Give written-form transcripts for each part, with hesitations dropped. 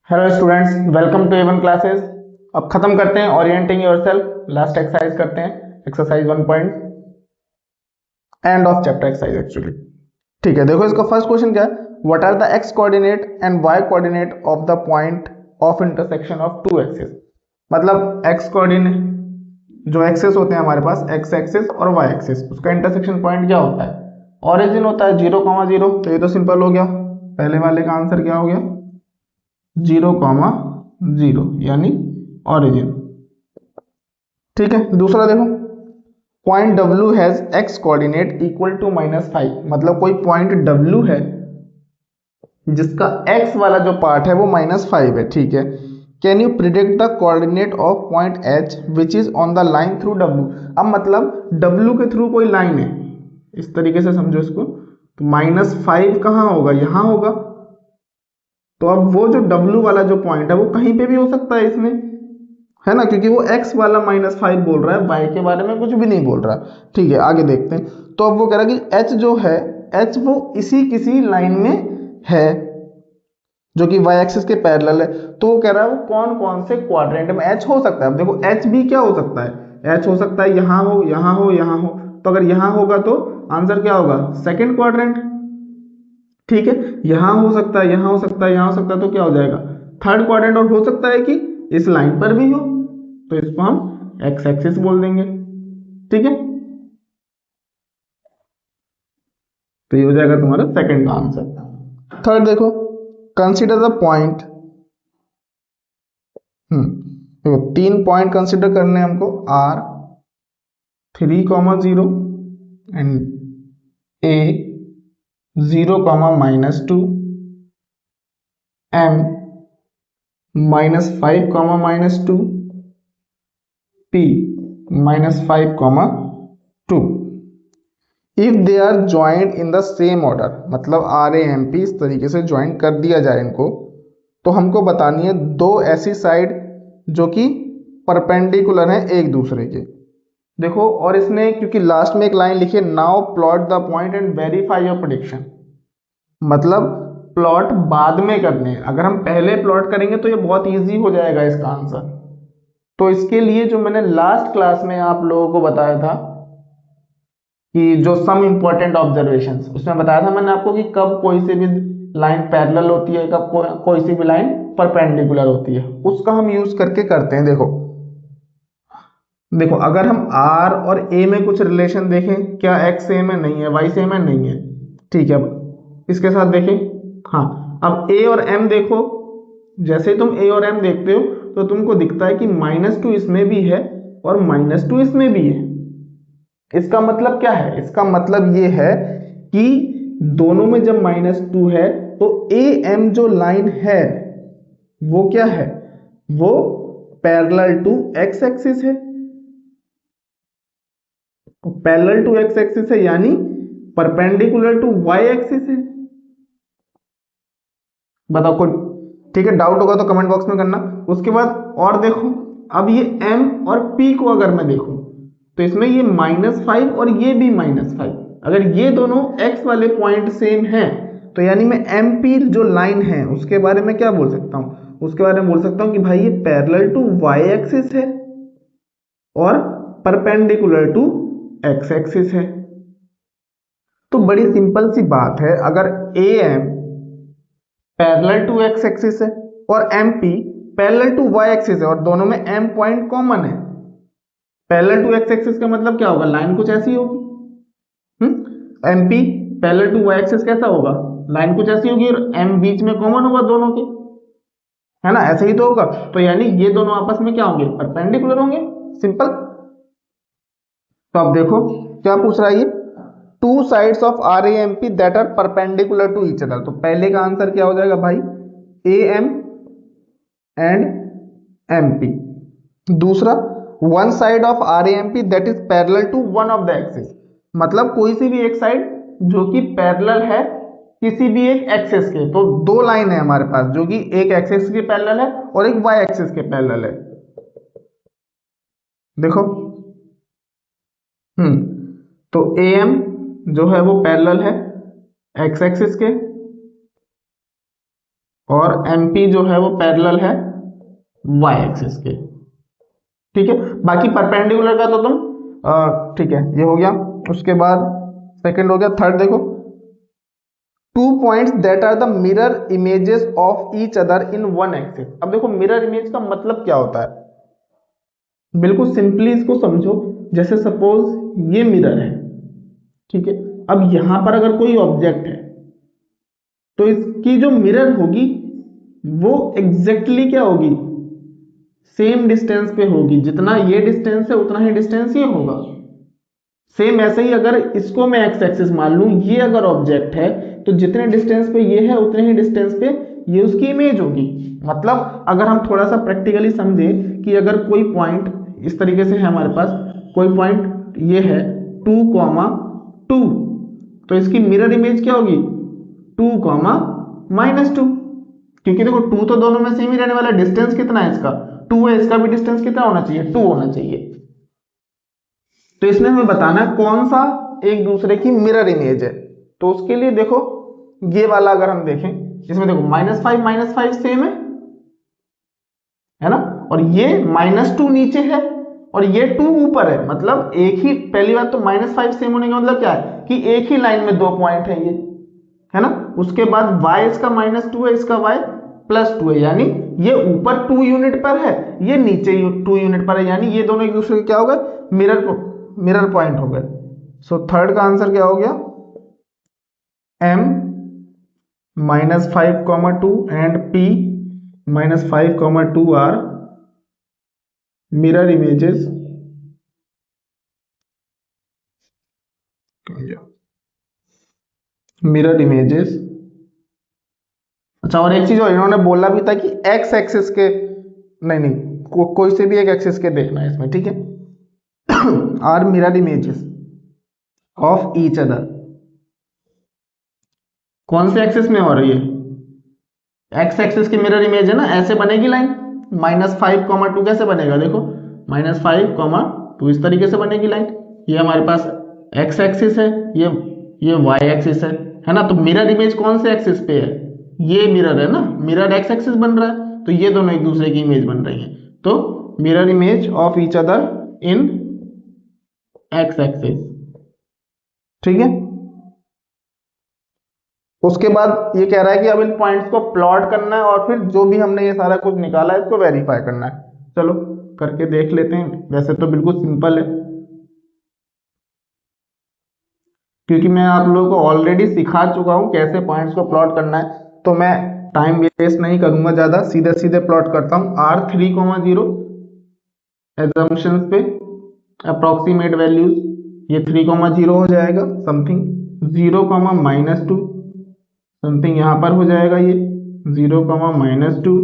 Hello students, welcome to A1 classes. अब खत्म करते हैं ओरिएंटिंग योरसेल्फ। लास्ट एक्सरसाइज करते हैं, exercise 1 point end of chapter exercise actually. ठीक है, देखो इसका फर्स्ट क्वेश्चन क्या है। What are the x coordinate and y coordinate of the point of intersection of two axis. मतलब एक्स कोऑर्डिनेट जो एक्सेस होते हैं हमारे पास, एक्स एक्सिस और वाई एक्सिस, उसका इंटरसेक्शन पॉइंट क्या होता है? ऑरिजिन होता है 0,0। तो ये तो सिंपल हो गया, पहले वाले का आंसर क्या हो गया? 0,0 यानी ऑरिजिन। ठीक है, दूसरा देखो, point W has x coordinate equal to -5। मतलब कोई पॉइंट W है जिसका x वाला जो पार्ट है वो -5 है। ठीक है, can you predict the coordinate of point H which is on the line through W। अब मतलब W के थ्रू कोई लाइन है, इस तरीके से समझो इसको। तो -5 कहाँ होगा? यहाँ होगा। तो अब वो जो W वाला जो पॉइंट है वो कहीं पे भी हो सकता है इसमें, है ना, क्योंकि वो x वाला -5 बोल रहा है, y के बारे में कुछ भी नहीं बोल रहा। ठीक है, आगे देखते हैं। तो अब वो कह रहा है कि h जो है, h वो इसी किसी लाइन में है जो कि y एक्सिस के पैरेलल है। तो वो कह रहा है वो कौन कौन से क्वाड्रेंट में h हो सकता है। अब देखो h भी क्या हो सकता है? h हो सकता है यहाँ हो, यहाँ हो, यहाँ हो। तो अगर यहाँ होगा तो आंसर क्या होगा? Second quadrant. ठीक है, यहाँ हो सकता है, यहाँ हो सकता है, यहाँ हो सकता है, तो क्या हो जाएगा? Third quadrant. और हो सकता है कि इस लाइन पर भी हो, तो इसको हम एक्स एक्सिस बोल देंगे। ठीक है, तो ये हो जाएगा तुम्हारा सेकंड का आंसर। थर्ड देखो, कंसीडर द पॉइंट। देखो 3 पॉइंट कंसीडर करने हैं हमको, R 3,0 and A 0,-2, M -5, -2, P -5, 2। If they are joint in the same order, मतलब RAMP इस तरीके से ज्वाइंट कर दिया जाए इनको, तो हमको बतानी है दो ऐसी साइड जो कि परपेंडिकुलर हैं एक दूसरे के। देखो, और इसने क्योंकि लास्ट में एक लाइन लिखी है, now plot the point and verify your prediction. मतलब प्लॉट बाद में करने हैं, अगर हम पहले प्लॉट करेंगे तो ये बहुत इजी हो जाएगा इसका आंसर। तो इसके लिए जो मैंने लास्ट क्लास में आप लोगों को बताया था कि जो सम इंपॉर्टेंट ऑब्जर्वेशंस, उसमें बताया था मैंने आपको कि कब कोई सी भी लाइन पैरेलल होती है, कब कोई सी भी लाइन परपेंडिकुलर होती है, उसका हम यूज करके करते हैं। देखो देखो, अगर हम R और A में कुछ रिलेशन देखें, क्या X सेम है? नहीं है। Y सेम है? नहीं है। ठीक है, अब इसके साथ देखें। हाँ, अब A और M देखो, जैसे तुम A और M देखते हो तो तुमको दिखता है कि -2 इसमें भी है और -2 इसमें भी है। इसका मतलब क्या है? इसका मतलब ये है कि दोनों में जब -2 है तो AM जो लाइन है वो क्या है? वो पैरेलल टू x एक्सिस है। पैरेलल टू x एक्सिस है यानी परपेंडिकुलर टू y एक्सिस है। बताओ कोई, ठीक है, डाउट होगा तो कमेंट बॉक्स में करना। उसके बाद और देखो, अब ये M और P को अगर मैं देखूं तो इसमें ये -5 और ये भी -5। अगर ये दोनों x वाले पॉइंट सेम हैं तो यानी मैं MP जो लाइन है उसके बारे में क्या बोल सकता हूँ? उसके बारे में बोल सकता हूँ कि भाई ये पैरेलल टू y एक्सिस है और परपेंडिकुलर टू x एक्सिस है। तो बड़ी सिंपल सी बात है, अगर AM parallel to x axis है और MP parallel to y axis है और दोनों में M पॉइंट कॉमन है, पैरेलल टू x एक्सिस का मतलब क्या होगा? लाइन कुछ ऐसी होगी। MP parallel to y axis कैसा होगा? लाइन कुछ ऐसी होगी और M बीच में कॉमन होगा दोनों के, है ना, ऐसे ही तो होगा। तो यानी ये दोनों आपस में क्या होंगे? परपेंडिकुलर होंगे। सिंपल। तो अब देखो क्या पूछ रहा है ये, two sides of RAMP that are perpendicular to each other. तो पहले का आंसर क्या हो जाएगा भाई? AM and MP। दूसरा, one side of RAMP that is parallel to one of the axis. मतलब कोई सी भी एक साइड जो कि पैरेलल है किसी भी एक एक्सिस के। तो दो लाइन है हमारे पास जो कि एक एक्सिस के पैरेलल है और एक y एक्सिस के पैरेलल है। देखो, तो AM जो है वो पैरेलल है x एक्सिस के और MP जो है वो पैरेलल है y एक्सिस के। ठीक है, बाकी परपेंडिकुलर का तो तुम ठीक है, ये हो गया। उसके बाद सेकंड हो गया, थर्ड देखो, two points that are the mirror images of each other in one axis. अब देखो मिरर इमेज का मतलब क्या होता है, बिल्कुल सिंपली इसको समझो। जैसे सपोज ये मिरर है, ठीक है, अब यहां पर अगर कोई ऑब्जेक्ट है तो इसकी जो मिरर होगी वो एग्जैक्टली क्या होगी, सेम डिस्टेंस पे होगी। जितना ये डिस्टेंस है उतना ही डिस्टेंस ये होगा। सेम ऐसे ही अगर इसको मैं एक्स एक्सिस मान लूं, ये अगर ऑब्जेक्ट है तो जितने डिस्टेंस पे ये है उतने ही डिस्टेंस पे ये उसकी इमेज होगी। मतलब अगर हम थोड़ा सा प्रैक्टिकली समझे कि अगर कोई पॉइंट इस तरीके से है हमारे पास, कोई पॉइंट ये है 2,2, तो इसकी मिरर इमेज क्या होगी 2,-2, क्योंकि देखो 2 तो दोनों में सेम ही रहने वाला है। डिस्टेंस कितना है इसका 2 है, इसका भी डिस्टेंस कितना होना चाहिए 2 होना चाहिए। तो इसमें हमें बताना है कौन सा एक दूसरे की मिरर इमेज है। तो उसके लिए देखो ये वाला अगर हम देखें, इसमें देखो -5 सेम है ना, और ये -2 नीचे है और ये 2 ऊपर है। मतलब एक ही, पहली बात तो -5 सेम होने का मतलब क्या है कि एक ही लाइन में 2 पॉइंट है ये, है ना। उसके बाद y इसका -2 है, इसका y +2 है, यानी ये ऊपर 2 यूनिट पर है, ये नीचे 2 यूनिट पर है, यानी ये दोनों एक दूसरे के क्या हो गए, मिरर पॉइंट हो गए। सो थर्ड का आंसर क्या हो गया, m -5,2 and p -5,2 are mirror images अच्छा, और एक चीज और इन्होंने बोला भी था कि एक्स एक्सिस के नहीं नहीं कोई से भी एक एक्सिस के देखना है इसमें, ठीक है। Are mirror images of each other, कौन से एक्सिस में हो रही है, एक्स एक्सिस की मिरर इमेज है ना, ऐसे बनेगी लाइन। -5,2 कैसे बनेगा, देखो -5,2 इस तरीके से बनेगी लाइन। ये हमारे पास एक्स एक्सिस है, ये वाई एक्सिस है ना। तो मिरर इमेज कौन से एक्सिस पे है, ये मिरर है ना, मिरर एक्स एक्सिस बन रहा है, तो ये दोनों एक दूसरे की इमेज बन रही है। तो mirror image of each other in x axis, ठीक है। उसके बाद ये कह रहा है कि अब इन पॉइंट्स को प्लॉट करना है और फिर जो भी हमने ये सारा कुछ निकाला है इसको वेरीफाई करना है। चलो करके देख लेते हैं। वैसे तो बिल्कुल सिंपल है, क्योंकि मैं आप लोगों को ऑलरेडी सिखा चुका हूं कैसे पॉइंट्स को प्लॉट करना है, तो मैं टाइम वेस्ट नहीं करूंगा ज्यादा, सीधे सीधे प्लॉट करता हूं। R3,0 एजम्पशंस पे अप्रोक्सीमेट वैल्यूज, ये 3,0 हो जाएगा, समथिंग 0,-2 समथिंग यहां पर हो जाएगा, ये 0,-2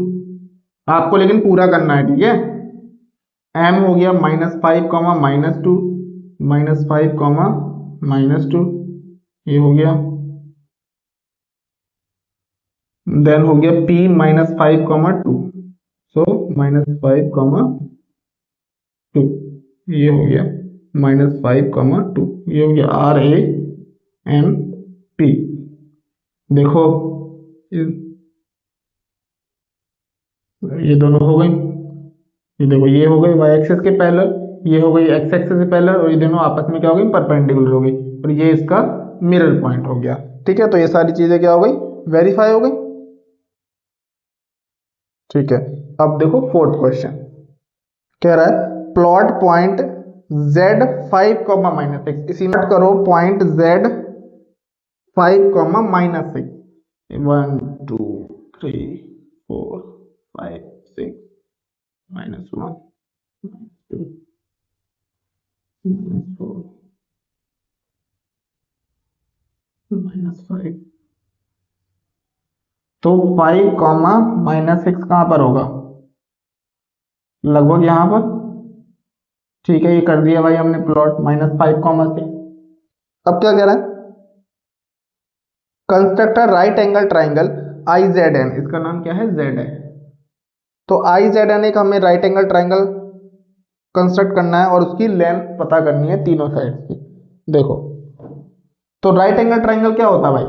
आपको लेकिन पूरा करना है, ठीक है। m हो गया -5,-2 -5,-2 ये हो गया। देन हो गया p -5,2, सो -5,2 ये हो गया, -5,2 ये हो गया RAMP। देखो ये दोनों हो गई, ये देखो ये हो गई y एक्सिस के पैरेलल, ये हो गई x एक्सिस के पैरेलल, और ये दोनों आपस में क्या हो गई, परपेंडिकुलर हो गई, और ये इसका मिरर पॉइंट हो गया। ठीक है, तो ये सारी चीजें क्या हो गई, वेरीफाई हो गई। ठीक है, अब देखो फोर्थ क्वेश्चन कह रहा है प्लॉट पॉइंट Z5, इसी में करो पॉइंट Z5, -6 1 2 3 4 5 6 -1 -2 -4 -5। तो 5, -6 कहां पर होगा, लगभग यहां पर। ठीक है, ये कर दिया भाई हमने प्लॉट -5, 6। अब क्या कह रहा है, construct a right angle triangle IZN, इसका नाम क्या है, Z है। तो IZN एक हमें राइट एंगल ट्राइंगल कंस्ट्रक्ट करना है और उसकी लेंथ पता करनी है तीनों साइड की। देखो तो राइट एंगल ट्राइंगल क्या होता है भाई,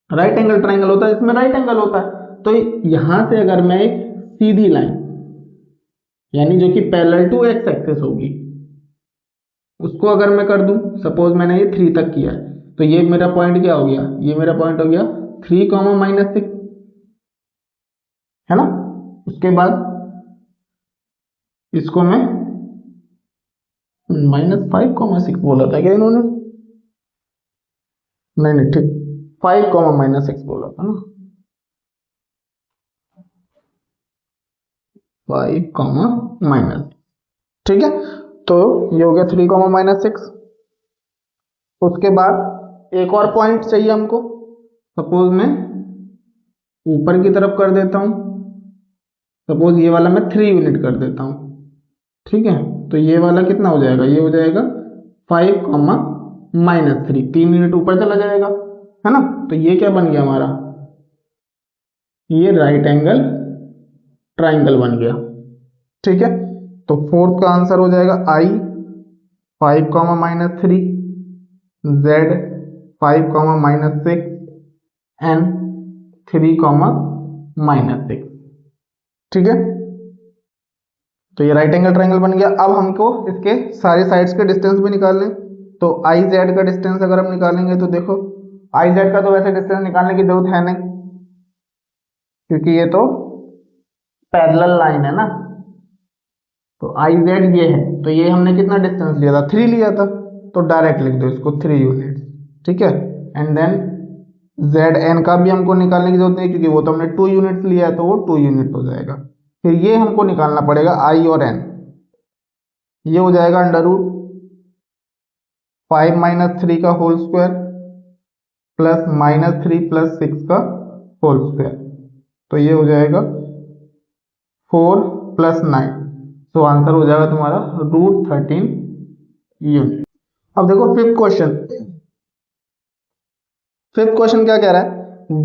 राइट एंगल ट्राइंगल होता है इसमें राइट एंगल होता है, तो यहां से अगर मैं एक सीधी लाइन यानी जो कि पैरेलल टू एक्स एक्सिस होगी उसको अगर मैं कर दूं, सपोज मैंने ये 3 तक किया है, तो ये मेरा पॉइंट क्या हो गया, ये मेरा पॉइंट हो गया 3, -6, है ना। उसके बाद इसको मैं -5, बोला था क्या इन्होंने, नहीं नहीं ठीक, 5, -6 बोला था ना, 5, ठीक है। तो ये हो गया 3, -6। उसके बाद एक और पॉइंट चाहिए हमको, सपोज मैं ऊपर की तरफ कर देता हूं, सपोज ये वाला मैं 3 यूनिट कर देता हूं, ठीक है। तो ये वाला कितना हो जाएगा, ये हो जाएगा 5, -3, 3 यूनिट ऊपर चला जाएगा, है ना। तो ये क्या बन गया हमारा, ये राइट एंगल ट्राइंगल बन गया, ठीक है। तो फोर्थ का आंसर हो जाएगा I 5, -3, Z 5, -6 एंड 3, -6, ठीक है। तो ये राइट एंगल ट्राइंगल बन गया। अब हमको इसके सारे साइड्स के डिस्टेंस भी निकालने, तो आई जेड का डिस्टेंस अगर हम निकालेंगे तो देखो आई जेड का तो वैसे डिस्टेंस निकालने की जरूरत है नहीं क्योंकि ये तो पैरेलल लाइन है ना। तो आई जेड ये है, तो ये हमने कितना डिस्टेंस लिया था, 3 लिया था, तो डायरेक्ट लिख दो इसको 3 यूनिट, ठीक है। एंड देन जेड एन का भी हमको निकालने की जरूरत नहीं क्योंकि वो तो हमने 2 यूनिट्स लिया है, तो वो 2 यूनिट हो जाएगा। फिर ये हमको निकालना पड़ेगा आई और एन, ये हो जाएगा √5 - 3 का होल स्क्वायर प्लस -3 + 6 का होल स्क्वायर, तो ये हो जाएगा 4 + 9, तो आंसर हो जाएगा तुम्हारा √13 यूनिट। अब देखो फिफ्थ क्वेश्चन क्या कह रहा है,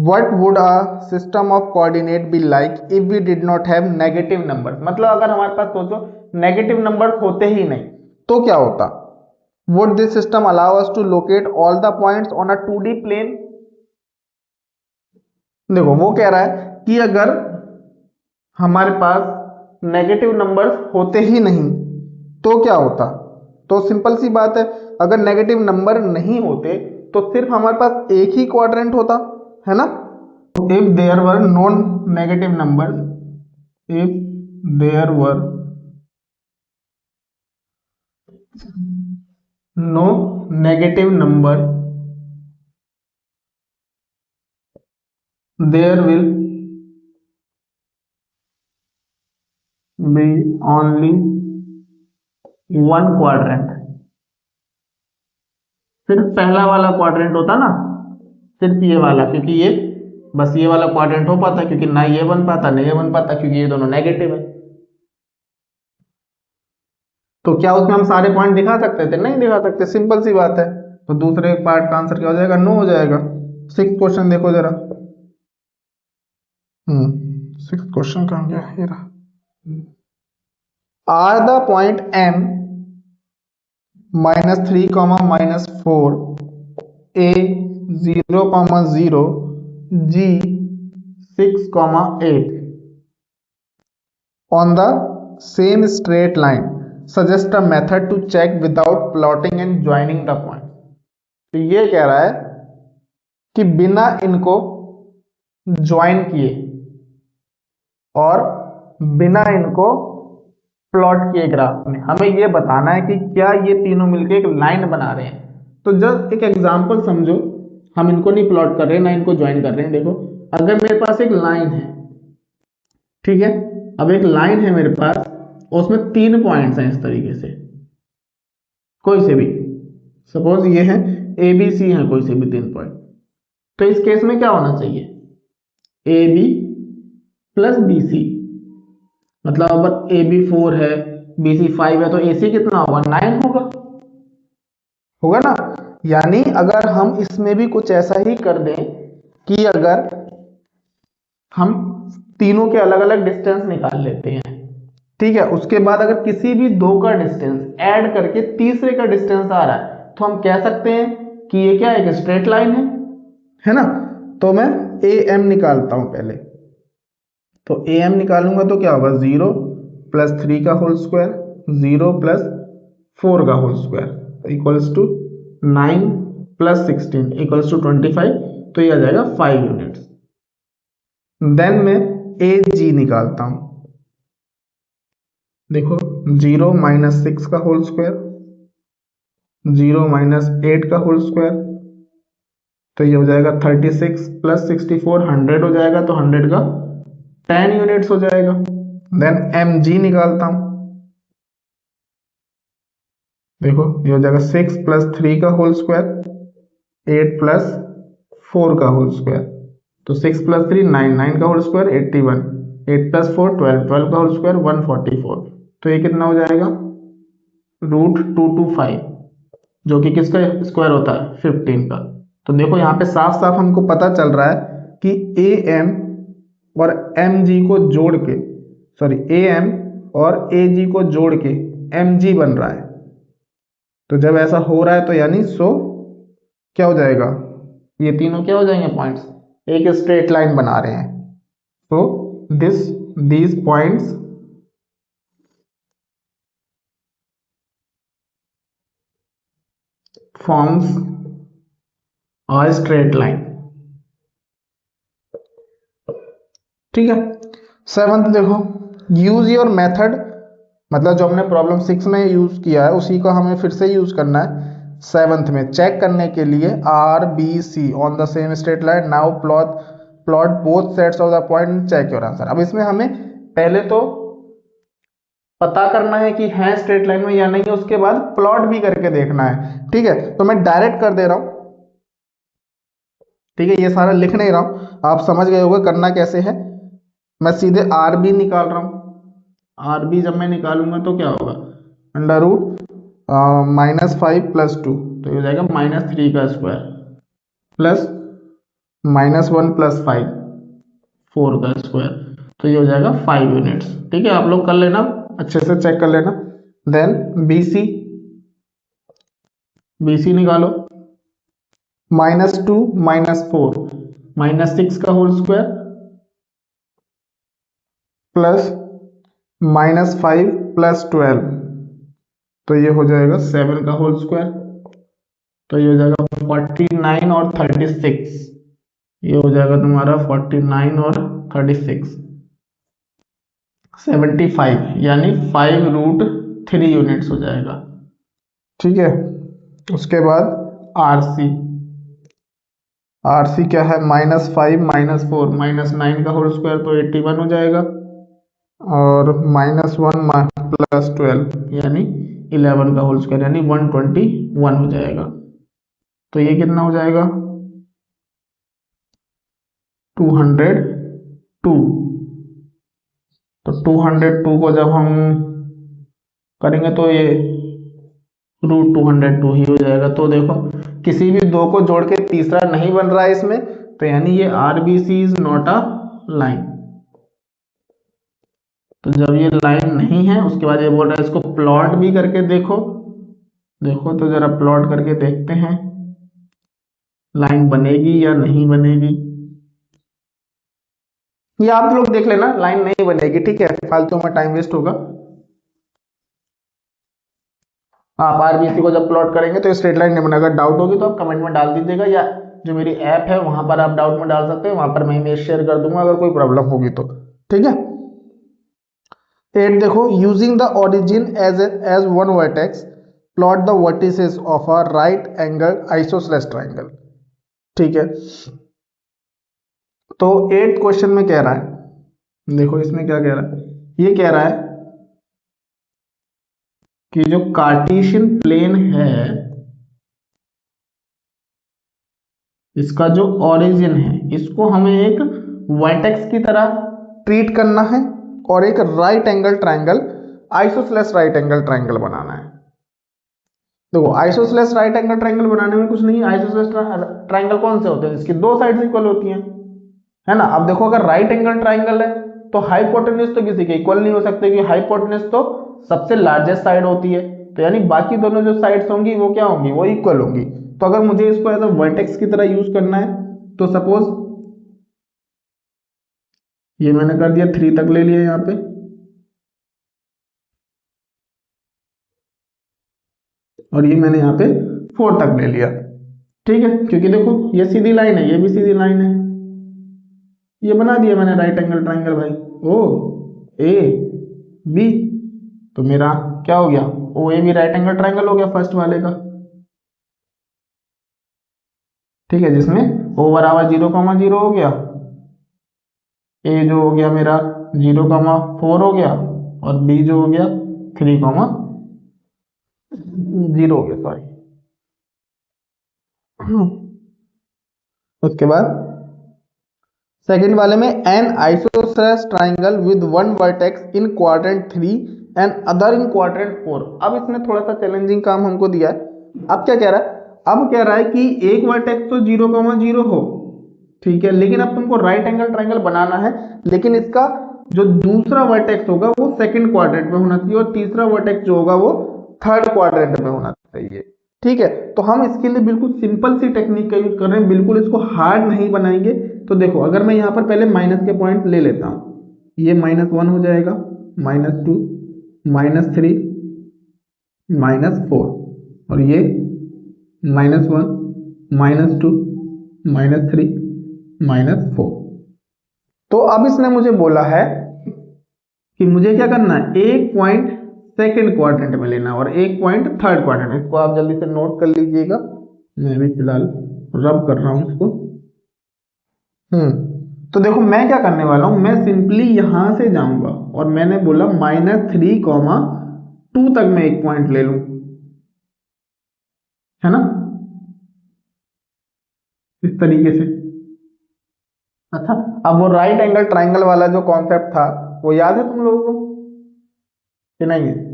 What would a system of coordinate be like if we did not have negative numbers? मतलब अगर हमारे पास सोचो नेगेटिव नंबर होते ही नहीं तो क्या होता। Would this system allow us to locate all the points on a 2D plane? देखो वो कह रहा है कि अगर हमारे पास नेगेटिव नंबर्स होते ही नहीं तो क्या होता। तो सिंपल सी बात है, अगर नेगेटिव नंबर नहीं होते तो सिर्फ हमारे पास एक ही क्वाड्रेंट होता, है ना। If there were non negative number, if there were no negative number there will be only one quadrant, सिर्फ पहला वाला क्वाड्रेंट होता ना, सिर्फ ये वाला, क्योंकि ये बस ये वाला क्वाड्रेंट हो पाता क्योंकि ना ये बन पाता ना ये बन पाता क्योंकि ये दोनों नेगेटिव है। तो क्या उसमें हम सारे पॉइंट दिखा सकते थे, नहीं दिखा सकते, सिंपल सी बात है। तो दूसरे पार्ट का आंसर क्या हो जाएगा, नो हो जाएगा। 6th क्वेश्चन देखो जरा, 6th क्वेश्चन कहां गया, ये रहा। Are the point M -3, -4 A 0, 0 G 6, 8 on the same straight line, suggest a method to check without plotting and joining the point। तो ये कह रहा है कि बिना इनको ज्वाइन किए और बिना इनको प्लॉट किए ग्राफ में हमें ये बताना है कि क्या ये तीनों मिलके एक लाइन बना रहे हैं। तो जस्ट एक एग्जांपल समझो, हम इनको नहीं प्लॉट कर रहे हैं ना इनको ज्वाइन कर रहे हैं। देखो अगर मेरे पास एक लाइन है, ठीक है, अब एक लाइन है मेरे पास और उसमें 3 पॉइंट्स हैं इस तरीके से, कोई से भी, सपोज ये है ABC है, कोई से भी 3 पॉइंट। तो इस केस में क्या होना चाहिए, AB + BC, मतलब अब AB 4 है BC 5 है तो AC कितना होगा, 9 होगा, होगा ना। यानी अगर हम इसमें भी कुछ ऐसा ही कर दें कि अगर हम तीनों के अलग अलग डिस्टेंस निकाल लेते हैं, ठीक है, उसके बाद अगर किसी भी 2 का डिस्टेंस ऐड करके तीसरे का डिस्टेंस आ रहा है तो हम कह सकते हैं कि ये क्या एक स्ट्रेट लाइन है ना। तो मैं AM निकालता हूं पहले, तो ए एम निकालूंगा तो क्या होगा, 0 प्लस 3 का होल स्क्वायर, 0 प्लस 4 का whole square equals to 9 plus 16 equals to 25, तो ये आ जाएगा 5 यूनिट्स। देन मैं ए जी निकालता हूं, देखो 0 माइनस 6 का होल स्क्वायर, 0 माइनस 8 का होल स्क्वायर, तो ये हो जाएगा 36 प्लस 64 100 हो जाएगा, तो 100 का 10 यूनिट्स हो जाएगा। देन एम जी निकालता हूं, देखो ये हो जाएगा 6 प्लस 3 का होल स्क्वायर, 8 प्लस 4 का होल स्क्वायर, तो 6 प्लस 3 9, 9 का होल स्क्वायर 81, 8 प्लस 4 12, 12 का होल स्क्वायर 144, तो ये कितना हो जाएगा, √225, जो कि किसका स्क्वायर होता है 15 का। तो देखो यहाँ पे साफ साफ हमको पता चल रहा है कि ए एम और एम जी को जोड़ के, सॉरी ए एम और ए जी को जोड़ के एम जी बन रहा है। तो जब ऐसा हो रहा है तो यानी क्या हो जाएगा, ये तीनों क्या हो जाएंगे पॉइंट्स, एक स्ट्रेट लाइन बना रहे हैं। तो these points forms a straight line। ठीक है। 7th देखो, यूज योर मेथड, मतलब जो हमने प्रॉब्लम 6 में यूज किया है उसी को हमें फिर से यूज करना है 7th में, चेक करने के लिए are B C on the same straight line, now plot both sets of the point, check your answer. अब इसमें हमें पहले तो पता करना है कि है स्ट्रेट लाइन में या नहीं है, उसके बाद प्लॉट भी करके देखना है। ठीक है, तो मैं डायरेक्ट कर दे रहा हूं, ठीक है, ये सारा लिख नहीं रहा हूं, आप समझ गए होंगे करना कैसे है। मैं सीधे आर बी निकाल रहा हूं, आर बी जब मैं निकालूंगा तो क्या होगा, अंडर रूट -5 प्लस 2, तो ये हो जाएगा -3 का स्क्वायर प्लस -1 प्लस 5 4 का स्क्वायर, तो ये हो जाएगा 5 यूनिट्स। ठीक है, आप लोग कर लेना, अच्छे से चेक कर लेना। देन बी सी निकालो, -2 -4 -6 का होल स्क्वायर प्लस -5 प्लस 12, तो ये हो जाएगा 7 का होल स्क्वायर, तो ये हो जाएगा 49 और 36, ये हो जाएगा तुम्हारा 49 और 36 75, यानी 5√3 यूनिट्स हो जाएगा। ठीक है, उसके बाद आरसी क्या है, -5 -4 -9 का होल स्क्वायर, तो 81 हो जाएगा, और -1 प्लस 12 यानी 11 का होल स्क्वायर, यानी 121 हो जाएगा। तो ये कितना हो जाएगा, 202। तो 202 को जब हम करेंगे तो ये √202 ही हो जाएगा। तो देखो किसी भी दो को जोड़ के तीसरा नहीं बन रहा है इसमें, तो यानी ये RBC is not a line. तो जब ये लाइन नहीं है उसके बाद ये बोल रहा है इसको प्लॉट भी करके देखो, तो जरा प्लॉट करके देखते हैं लाइन बनेगी या नहीं बनेगी। ये आप लोग देख लेना, लाइन नहीं बनेगी, ठीक है, फालतू में टाइम वेस्ट होगा। आप आरबीसी को जब प्लॉट करेंगे तो स्ट्रेट लाइन नहीं बनेगा। अगर डाउट होगी तो आप कमेंट में डाल दीजिएगा, या जो मेरी ऐप है वहां पर आप डाउट में डाल सकते हैं, वहां पर मैं इमेज शेयर कर दूंगा अगर कोई प्रॉब्लम होगी तो। ठीक है, 8 देखो, using the origin as one vertex, plot the vertices of a right angle isosceles triangle. ठीक है, तो 8th क्वेश्चन में कह रहा है, देखो इसमें क्या कह रहा है, ये कह रहा है कि जो कार्टेशियन प्लेन है इसका जो ओरिजिन है इसको हमें एक वर्टेक्स की तरह ट्रीट करना है और एक right angle triangle, isosceles right angle triangle बनाना है। देखो आइसोसेलेस राइट एंगल ट्रायंगल बनाने में कुछ नहीं है, आइसोसेलेस ट्रायंगल कौन से होते हैं, जिसकी दो साइड्स इक्वल होती हैं, है ना। अब देखो अगर राइट एंगल ट्रायंगल है तो हाइपोटेन्यूज तो किसी के इक्वल नहीं हो सकते, क्योंकि हाइपोटेन्यूज तो सबसे लार्जेस्ट साइड होती है, तो यानी बाकी दोनों जो साइड्स होंगी वो क्या होंगी, वो इक्वल होंगी। तो अगर मुझे इसको एज अ वर्टेक्स की तरह यूज करना है तो सपोज ये मैंने कर दिया 3 तक ले लिया यहाँ पे, और ये मैंने यहाँ पे 4 तक ले लिया। ठीक है, क्योंकि देखो ये सीधी लाइन है, ये भी सीधी लाइन है, ये बना दिया मैंने राइट एंगल ट्राइंगल भाई, ओ ए बी। तो मेरा क्या हो गया, O A B right angle triangle हो गया फर्स्ट वाले का। ठीक है, जिसमें ओ बराबर 0,0 हो गया, ए जो हो गया मेरा 0,4 हो गया, और बी जो हो गया 3,0 हो गया, सॉरी। उसके बाद सेकंड वाले में N isosceles triangle with one vertex in quadrant 3 and other in quadrant 4। अब इसमें थोड़ा सा चैलेंजिंग काम हमको दिया है। अब क्या कह रहा है, अब कह रहा है कि एक वर्टेक्स तो 0,0 हो, ठीक है, लेकिन अब तुमको राइट एंगल ट्राइंगल बनाना है, लेकिन इसका जो दूसरा वर्टेक्स होगा वो सेकंड क्वाड्रेंट में होना चाहिए, और तीसरा वर्टेक्स जो होगा वो थर्ड क्वाड्रेंट में होना चाहिए। ठीक है, तो हम इसके लिए बिल्कुल सिंपल सी टेक्निक का यूज कर रहे हैं, बिल्कुल इसको हार्ड नहीं बनाएंगे। तो देखो, अगर मैं यहाँ पर पहले माइनस के पॉइंट ले लेता हूँ, ये -1 हो जाएगा, -2, -3, -4, और ये -1, -2, -3, -4। तो अब इसने मुझे बोला है कि मुझे क्या करना है, एक पॉइंट सेकंड क्वाड्रेंट में लेना और एक पॉइंट थर्ड क्वाड्रेंट में। इसको आप जल्दी से नोट कर लीजिएगा, मैं भी फिलहाल रब कर रहा हूं इसको। तो देखो मैं क्या करने वाला हूं, मैं सिंपली यहां से जाऊंगा और मैंने बोला -3,2 तक मैं एक पॉइंट ले लूं, है ना, इस तरीके से। अच्छा, अब वो राइट एंगल ट्राइंगल वाला जो कॉन्सेप्ट था वो याद है तुम लोगों को कि नहीं है?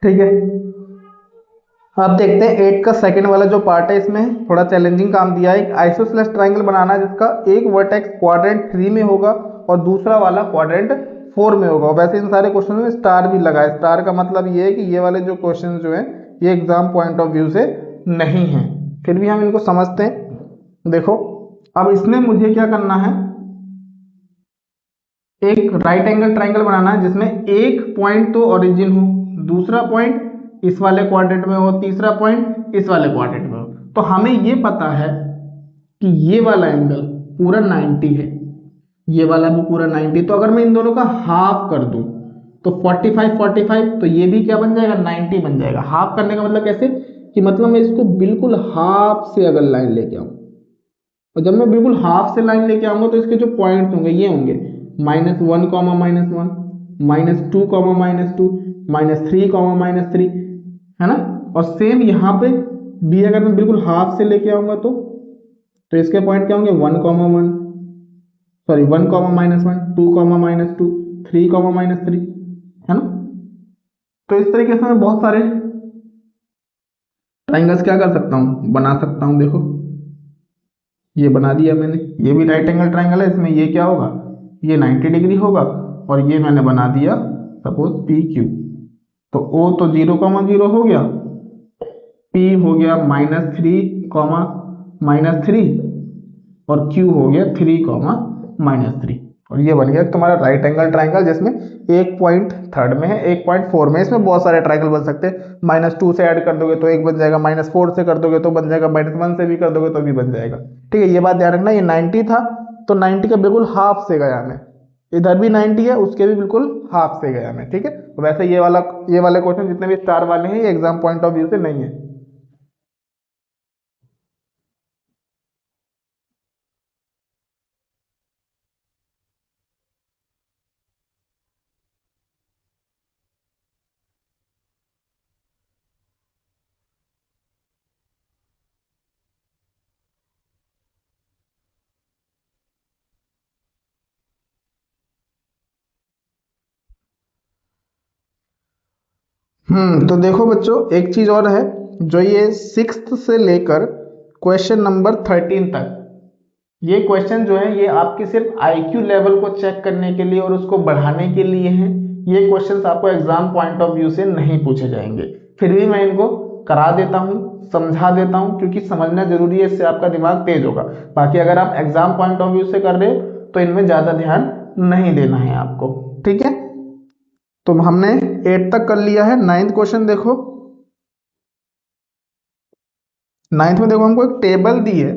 ठीक है, अब देखते हैं 8 का सेकंड वाला जो पार्ट है, इसमें थोड़ा चैलेंजिंग काम दिया है। एक आइसोसेलेस ट्राइंगल बनाना है जिसका एक वर्टेक्स क्वाड्रेंट 3 में होगा और दूसरा वाला क्वाड्रेंट 4 में होगा। वैसे इन सारे क्वेश्चन में स्टार भी लगा है, स्टार का मतलब ये है कि ये वाले जो क्वेश्चन जो है ये एग्जाम पॉइंट ऑफ व्यू से नहीं है, फिर भी हम इनको समझते हैं। देखो, अब इसमें मुझे क्या करना है, एक राइट एंगल ट्राइंगल बनाना है जिसमें एक पॉइंट तो ओरिजिन हो, दूसरा पॉइंट इस वाले क्वाड्रेंट में हो, तीसरा पॉइंट इस वाले क्वाड्रेंट में हो। तो हमें ये पता है कि ये वाला एंगल पूरा 90 है, ये वाला भी पूरा 90। तो अगर मैं इन दोनों का हाफ कर दूं तो 45 45, तो ये भी क्या बन जाएगा, 90 बन जाएगा। हाफ करने का मतलब कैसे, कि मतलब मैं इसको बिल्कुल हाफ से अगर लाइन लेके आऊँ, और जब मैं बिल्कुल हाफ से लाइन लेके आऊंगा तो इसके जो पॉइंट्स होंगे ये होंगे -1 कॉमा -1, -2 कॉमा -2, -3 कॉमा -3, है ना। और सेम यहाँ पे भी अगर मैं बिल्कुल हाफ से लेके आऊंगा तो इसके पॉइंट क्या होंगे 1 comma 1, sorry 1 comma -1, 2 comma -2, 3 comma -3, है ना। तो इस तरीके से मैं बहुत सारे ट्राइंगल्स क्या कर सकता हूँ, बना सकता हूँ। देखो ये बना दिया मैंने, ये भी राइट एंगल ट्राइंगल है, इसमें ये क्या होगा, ये 90 डिग्री होगा, और ये मैंने बना दिया सपोज पी क्यू। तो ओ तो 0,0 हो गया, पी हो गया -3, और क्यू हो गया 3, -3, और ये बन गया तुम्हारा राइट एंगल ट्राइंगल, जिसमें एक पॉइंट थर्ड में है, एक पॉइंट फोर में। इसमें बहुत सारे ट्राइंगल बन सकते हैं, -2 से ऐड कर दोगे तो एक बन जाएगा, -4 से कर दोगे तो बन जाएगा, -1 से भी कर दोगे तो भी बन जाएगा। ठीक है, ये बात ध्यान रखना, ये 90 था तो 90 का बिल्कुल हाफ से गया मैं, इधर भी 90 है उसके भी बिल्कुल हाफ से गया मैं। ठीक है, तो वैसे ये वाले क्वेश्चन जितने भी स्टार वाले हैं ये एग्जाम पॉइंट ऑफ व्यू से नहीं है। तो देखो बच्चों, एक चीज और है, जो ये 6th से लेकर क्वेश्चन नंबर 13 तक, ये क्वेश्चन जो है ये आपके सिर्फ आईक्यू लेवल को चेक करने के लिए और उसको बढ़ाने के लिए हैं। ये क्वेश्चंस आपको एग्जाम पॉइंट ऑफ व्यू से नहीं पूछे जाएंगे, फिर भी मैं इनको करा देता हूँ, समझा देता हूँ, क्योंकि समझना जरूरी है, इससे आपका दिमाग तेज होगा। बाकी अगर आप एग्जाम पॉइंट ऑफ व्यू से कर रहे हो तो इनमें ज्यादा ध्यान नहीं देना है आपको। ठीक है, तो हमने 8 तक कर लिया है। 9th क्वेश्चन देखो, 9th में देखो हमको एक टेबल दी है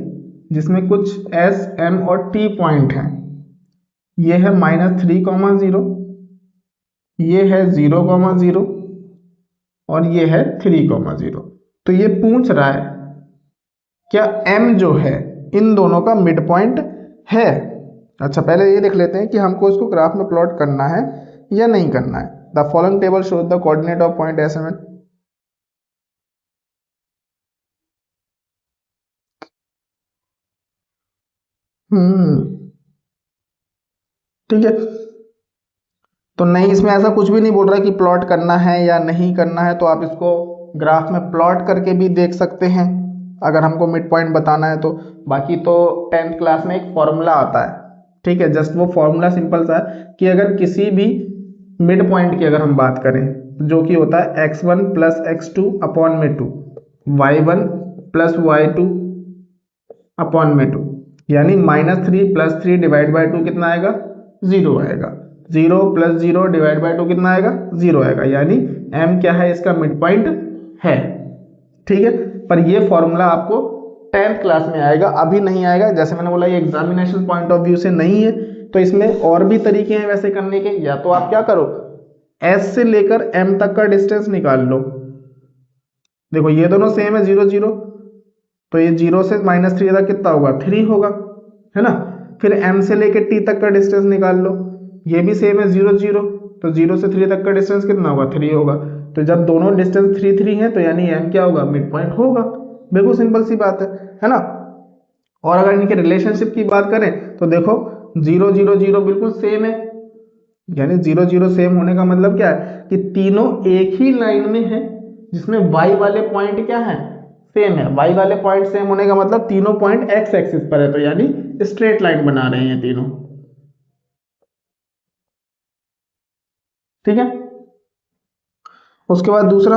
जिसमें कुछ एस एम और टी पॉइंट हैं। ये है -3,0, ये है 0,0, और ये है 3,0। तो ये पूछ रहा है क्या m जो है इन दोनों का मिड पॉइंट है। अच्छा, पहले ये देख लेते हैं कि हमको इसको ग्राफ में प्लॉट करना है या नहीं करना है। The following table shows the coordinate of point S M. ठीक है, तो नहीं, इसमें ऐसा कुछ भी नहीं बोल रहा कि प्लॉट करना है या नहीं करना है, तो आप इसको ग्राफ में प्लॉट करके भी देख सकते हैं अगर हमको मिड पॉइंट बताना है तो। बाकी तो 10th क्लास में एक फॉर्मूला आता है, ठीक है, जस्ट वो फॉर्मूला सिंपल सा है कि अगर किसी भी मिड पॉइंट की अगर हम बात करें, जो कि होता है x1 + x2 अपॉन में 2, y1 + y2 अपॉन में 2, यानी -3 + 3 डिवाइड बाय 2 कितना आएगा, 0 आएगा। 0 + 0 डिवाइड बाय 2 कितना आएगा, 0 आएगा, यानी m क्या है, इसका मिड पॉइंट है। ठीक है, पर ये फॉर्मूला आपको 10th क्लास में आएगा, अभी नहीं आएगा। जैसे मैंने बोला ये एग्जामिनेशन पॉइंट ऑफ व्यू से नहीं है, तो इसमें और भी तरीके हैं वैसे करने के। या तो आप क्या करो, s से लेकर m तक का डिस्टेंस निकाल लो। देखो ये दोनों सेम है, 0 0, तो ये 0 से -3 तक कितना होगा, 3 होगा, है ना। फिर m से लेके t तक का डिस्टेंस निकाल लो, ये भी सेम है, 0 0, तो 0 से 3 तक का डिस्टेंस कितना होगा, 3 होगा। तो जब दोनों डिस्टेंस 3 3 है तो यानी m क्या होगा, मिड पॉइंट होगा। बिल्कुल सिंपल सी बात है ना। और अगर इनके रिलेशनशिप की बात करें तो देखो 0 0 0 बिल्कुल सेम है, यानी 0 0 सेम होने का मतलब क्या है कि तीनों एक ही लाइन में है, जिसमें y वाले पॉइंट क्या है, सेम है। y वाले पॉइंट सेम होने का मतलब तीनों पॉइंट x एक्सिस पर है, तो यानी स्ट्रेट लाइन बना रहे हैं तीनों। ठीक है, उसके बाद दूसरा,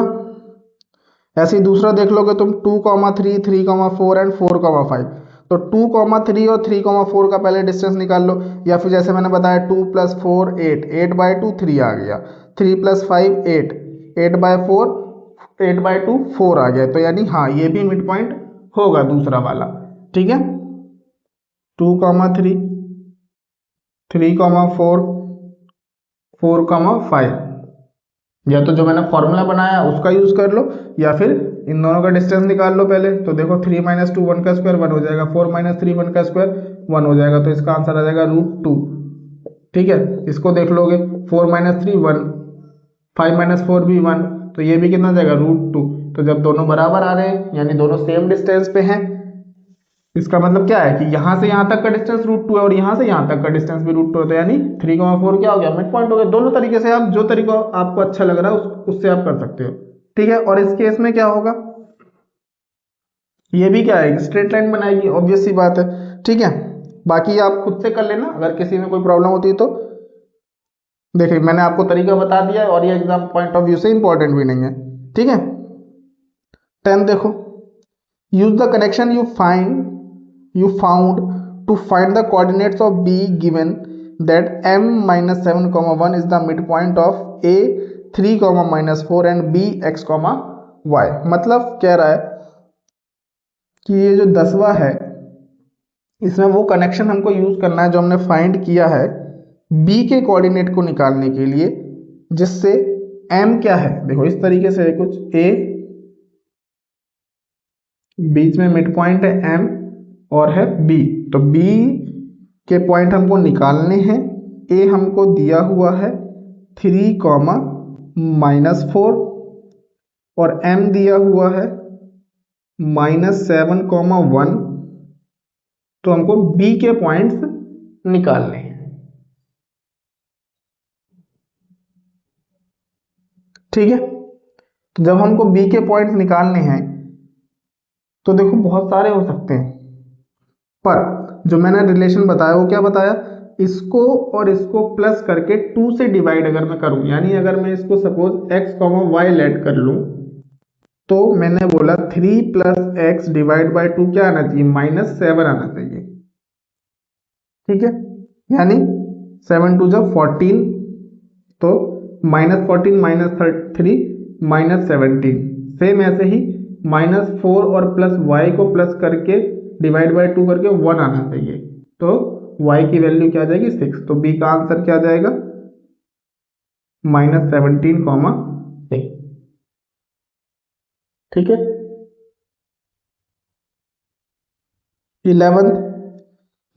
ऐसे ही दूसरा देख लोगे तुम 2,3, 3,4 एंड 4,5। तो 2,3 और 3,4 का पहले डिस्टेंस निकाल लो, या फिर जैसे मैंने बताया 2 + 4 8, 8/2 3 आ गया, 3 + 5 8, 8/4 8/2 4 आ गया। तो यानी हाँ, ये भी मिड पॉइंट होगा दूसरा वाला। ठीक है, 2,3, 3,4, 4,5, या तो जो मैंने फॉर्मूला बनाया उसका यूज कर लो, या फिर इन दोनों का डिस्टेंस निकाल लो पहले। तो देखो 3 माइनस 2 1 का स्क्वायर 1 हो जाएगा, 4 माइनस 3 1 का स्क्वायर 1 हो जाएगा, तो इसका आंसर आ जाएगा √2। ठीक है, इसको देख लोगे 4 माइनस 3 1, 5 माइनस 4 भी 1, तो ये भी कितना जाएगा √2। तो जब दोनों बराबर आ रहे हैं यानी दोनों सेम डिस्टेंस पे हैं, इसका मतलब क्या है कि यहाँ से यहाँ तक का डिस्टेंस √2 है और यहाँ से यहाँ तक का डिस्टेंस भी √2 है, तो यानी 3,4 क्या हो गया, मिड पॉइंट हो गया। दोनों तरीके से आप जो तरीका आपको अच्छा लग रहा है उससे आप कर सकते हो। ठीक है, और इस केस में क्या होगा, ये भी क्या है, स्ट्रेट लाइन बनाएगी, ऑब्वियस सी बात है। ठीक है, बाकी आप खुद से कर लेना अगर किसी में कोई प्रॉब्लम होती है तो। देखिए मैंने आपको तरीका बता दिया है और ये एग्जाम पॉइंट ऑफ व्यू से इंपॉर्टेंट भी नहीं है। ठीक है, 10 देखो, use the connection you found to find the coordinates of B given that m minus 7 comma 1 is the midpoint of A 3 comma minus 4 and B x comma y। मतलब कह रहा है कि ये जो 10वां है इसमें वो कनेक्शन हमको यूज करना है जो हमने फाइंड किया है B के कोऑर्डिनेट को निकालने के लिए, जिससे m क्या है, देखो इस तरीके से है कुछ, A बीच में मिड पॉइंट है m और है B, तो B के पॉइंट हमको निकालने हैं। A हमको दिया हुआ है 3 कॉमा -4 और M दिया हुआ है -7 कॉमा 1, तो हमको B के पॉइंट्स निकालने हैं। ठीक है, तो जब हमको B के पॉइंट्स निकालने हैं तो देखो बहुत सारे हो सकते हैं, पर जो मैंने रिलेशन बताया वो क्या बताया, इसको और इसको प्लस करके 2 से डिवाइड अगर मैं करूं, यानी अगर मैं इसको सपोज x, y लेट कर लूं, तो मैंने बोला 3 + x डिवाइड बाय 2 क्या आना चाहिए, -7 आना चाहिए। ठीक है, यानी 7 2 जब 14, तो -14 -3 -17। सेम ऐसे ही -4 और +y को प्लस करके डिवाइड बाय 2 करके 1 आना चाहिए, तो y की वैल्यू क्या आ जाएगी 6, तो b का आंसर क्या आ जाएगा -17,6। ठीक है, 11th,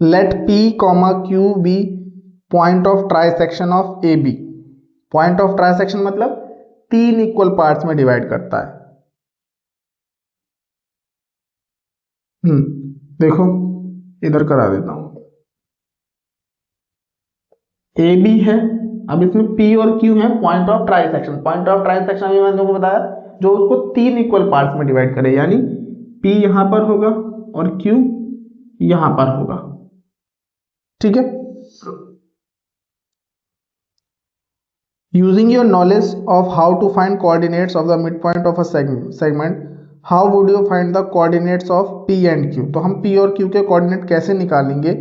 let p, q be point of trisection of A B. Point of trisection मतलब 3 इक्वल पार्ट्स में डिवाइड करता है। देखो इधर करा देता हूं, ए बी है, अब इसमें P और Q है point of trisection. Point of trisection अभी मैंने तुमको बताया जो उसको 3 इक्वल पार्ट्स में डिवाइड करे, यानी P यहां पर होगा और Q यहां पर होगा। ठीक है, using your knowledge of how to find coordinates of the mid point of a segment, how would you find the coordinates of P and Q। तो हम P और Q के कोऑर्डिनेट कैसे निकालेंगे,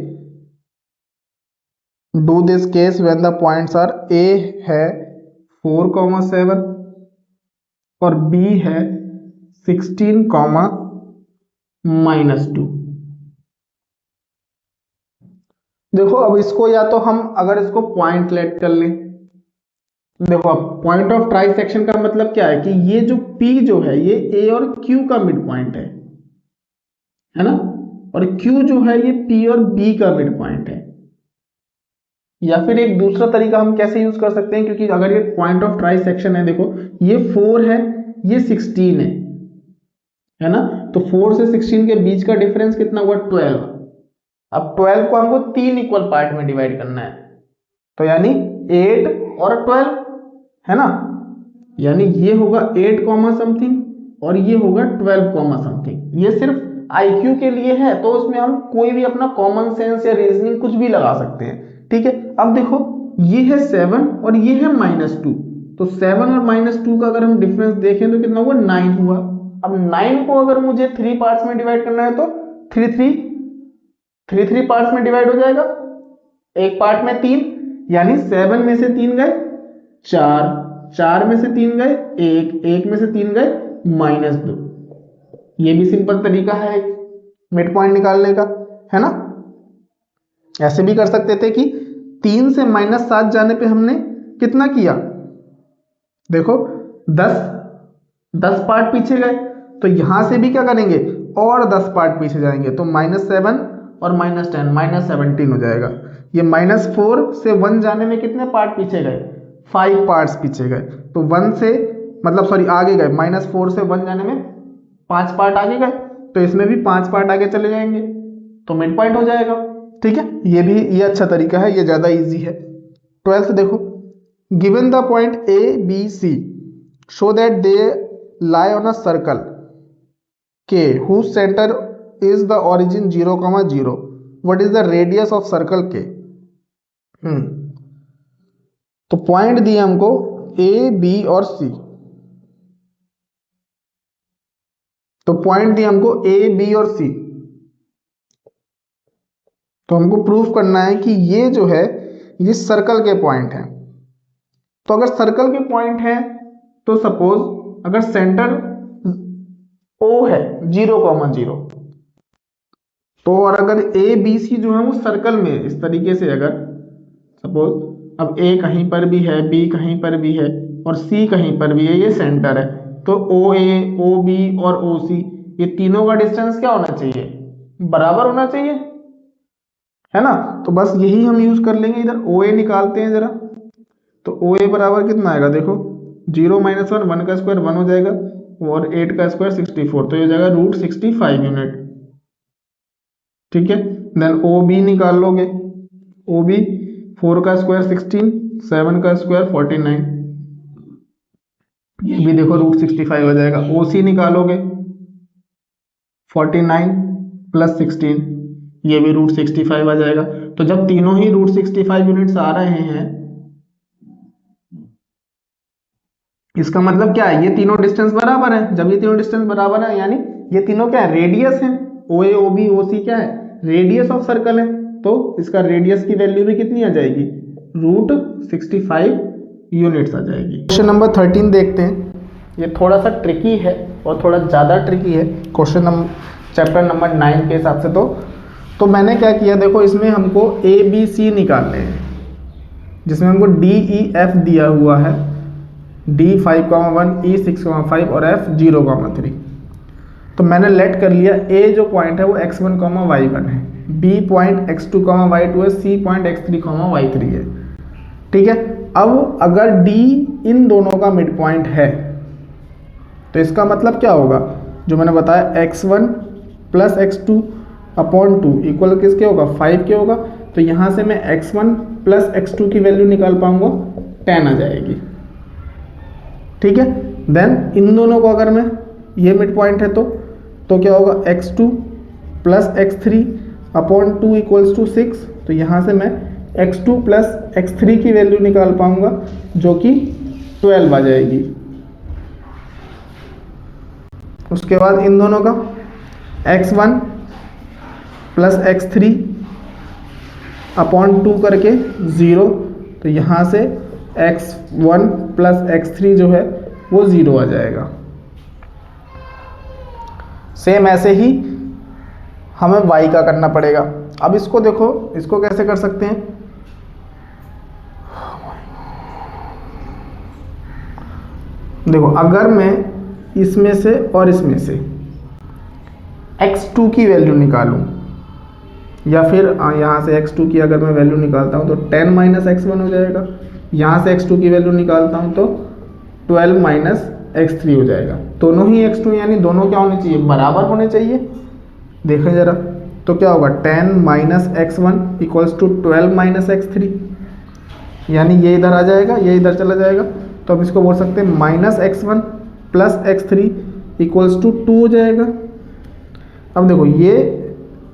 do this case when the points are A है 4,7 और B है 16, -2। देखो अब इसको या तो हम अगर इसको पॉइंट लेट कर लें, देखो अब पॉइंट ऑफ ट्राइसेक्शन का मतलब क्या है कि ये जो P जो है ये A और Q का मिड पॉइंट है ना, और Q जो है ये P और B का मिड पॉइंट है। या फिर एक दूसरा तरीका हम कैसे यूज कर सकते हैं, क्योंकि अगर ये पॉइंट ऑफ ट्राइसेक्शन है, देखो ये 4 है ये 16 है ना, तो 4 से 16 के बीच का डिफरेंस कितना हुआ 12। अब 12 को हमको 3 इक्वल पार्ट में डिवाइड करना है, तो यानी 8 और 12 है ना, यानी ये होगा 8 कॉमा समथिंग और ये होगा 12 कॉमा समथिंग। ये सिर्फ आईक्यू के लिए है, तो उसमें हम कोई भी अपना कॉमन सेंस या रीजनिंग कुछ भी लगा सकते हैं। ठीक है, अब देखो ये है 7 और ये है -2, तो 7 और -2 का अगर हम डिफरेंस देखें तो कितना हुआ 9 हुआ। अब 9 को अगर मुझे 3 पार्ट्स में डिवाइड करना है तो 3 पार्ट्स में डिवाइड हो जाएगा, एक पार्ट में 3, यानी 7 में से 3 गए 4, 4 में से 3 गए 1, 1 में से 3 गए -2। ये भी सिंपल तरीका है मिड पॉइंट निकालने का, है ना। ऐसे भी कर सकते थे कि 3 से -7 जाने पे हमने कितना किया, देखो 10 पार्ट पीछे गए, तो यहां से भी क्या करेंगे और 10 पार्ट पीछे जाएंगे, तो -7 और -10 -17 हो जाएगा। ये -4 से 1 जाने में कितने पार्ट पीछे गए, 5 पार्ट्स पीछे गए। तो 1 से मतलब सॉरी आगे गए, -4 से 1 जाने में 5 पार्ट आगे गए, तो इसमें भी 5 पार्ट आगे चले जाएंगे, तो मिड पॉइंट हो जाएगा। ठीक है, ये अच्छा तरीका है, ये ज्यादा इजी है। 12th देखो, given the point A B C show that they lie on a circle K whose center is the origin 0, 0. What is the radius of circle K? तो पॉइंट दिए हमको A, B और C। तो point दिए हमको A, B और C। तो हमको प्रूफ करना है कि ये जो है ये सर्कल के पॉइंट हैं। तो अगर सर्कल के पॉइंट हैं तो सपोज अगर सेंटर O है 0, 0, तो और अगर ए बी सी जो है वो सर्कल में इस तरीके से, अगर सपोज अब ए कहीं पर भी है, बी कहीं पर भी है और सी कहीं पर भी है, ये सेंटर है, तो ओ ए, ओ बी और ओ सी ये तीनों का डिस्टेंस क्या होना चाहिए, बराबर होना चाहिए, है ना। तो बस यही हम यूज कर लेंगे। इधर ओ ए निकालते हैं जरा, तो ओ ए बराबर कितना आएगा, देखो 0 - 1 1 का स्क्वायर 1 हो जाएगा और 8 का स्क्वायर 64, तो ये हो जाएगा √65 यूनिट। ठीक है, देन ओ बी निकाल लोगे, ओ बी 4 का स्क्वायर 16, 7 का स्क्वायर 49, ये भी देखो √65 हो जाएगा। ओ सी निकालोगे 49 + 16, ये भी √65 आ जाएगा। तो जब तीनों ही √65 यूनिट्स आ रहे हैं, इसका मतलब क्या है, ये तीनों डिस्टेंस बराबर है। जब ये तीनों डिस्टेंस बराबर है यानी ये तीनों क्या है, रेडियस है। ओ ए, ओ बी, ओ सी क्या है, रेडियस ऑफ सर्कल है। तो इसका रेडियस की वैल्यू भी कितनी आ जाएगी, √65 यूनिट्स आ जाएगी। क्वेश्चन नंबर 13 देखते हैं। ये थोड़ा सा ट्रिकी है और थोड़ा ज़्यादा ट्रिकी है क्वेश्चन नंबर चैप्टर नंबर 9 के हिसाब से। तो मैंने क्या किया, देखो इसमें हमको ए बी सी निकालने हैं, जिसमें हमको डी ई एफ दिया हुआ है, D 5,1, E 6,5 और F 0,3। तो मैंने लेट कर लिया A जो पॉइंट है वो x1, y1 है, B पॉइंट x2, y2 है, C पॉइंट x3, y3 है। ठीक है, अब अगर D इन दोनों का मिड पॉइंट है तो इसका मतलब क्या होगा, जो मैंने बताया x1 + x2 / 2 इक्वल किसके होगा, 5 के होगा। तो यहाँ से मैं x1 + x2 की वैल्यू निकाल पाऊंगा, 10 आ जाएगी। ठीक है, देन इन दोनों को अगर मैं, ये मिड पॉइंट है तो क्या होगा, x2 + x3 / 2 = 6। तो यहाँ से मैं x2 + x3 की वैल्यू निकाल पाऊंगा जो कि 12 आ जाएगी। उसके बाद इन दोनों का x1 + x3 / 2 करके 0, तो यहाँ से x1 + x3 जो है वो 0 आ जाएगा। सेम ऐसे ही हमें y का करना पड़ेगा। अब इसको देखो, इसको कैसे कर सकते हैं, देखो अगर मैं इसमें से और इसमें से x2 की वैल्यू निकालूं, या फिर यहाँ से x2 की अगर मैं वैल्यू निकालता हूँ तो 10 - x1 हो जाएगा। यहाँ से x2 की वैल्यू निकालता हूँ तो 12 - x3 हो जाएगा। दोनों ही x2 यानी दोनों क्या होने चाहिए, बराबर होने चाहिए। देखें जरा, तो क्या होगा, 10 - x1 = 12 - x3, यानी ये इधर आ जाएगा, ये इधर चला जाएगा। तो अब इसको बोल सकते हैं -x1 + x3 = 2 हो जाएगा। अब देखो ये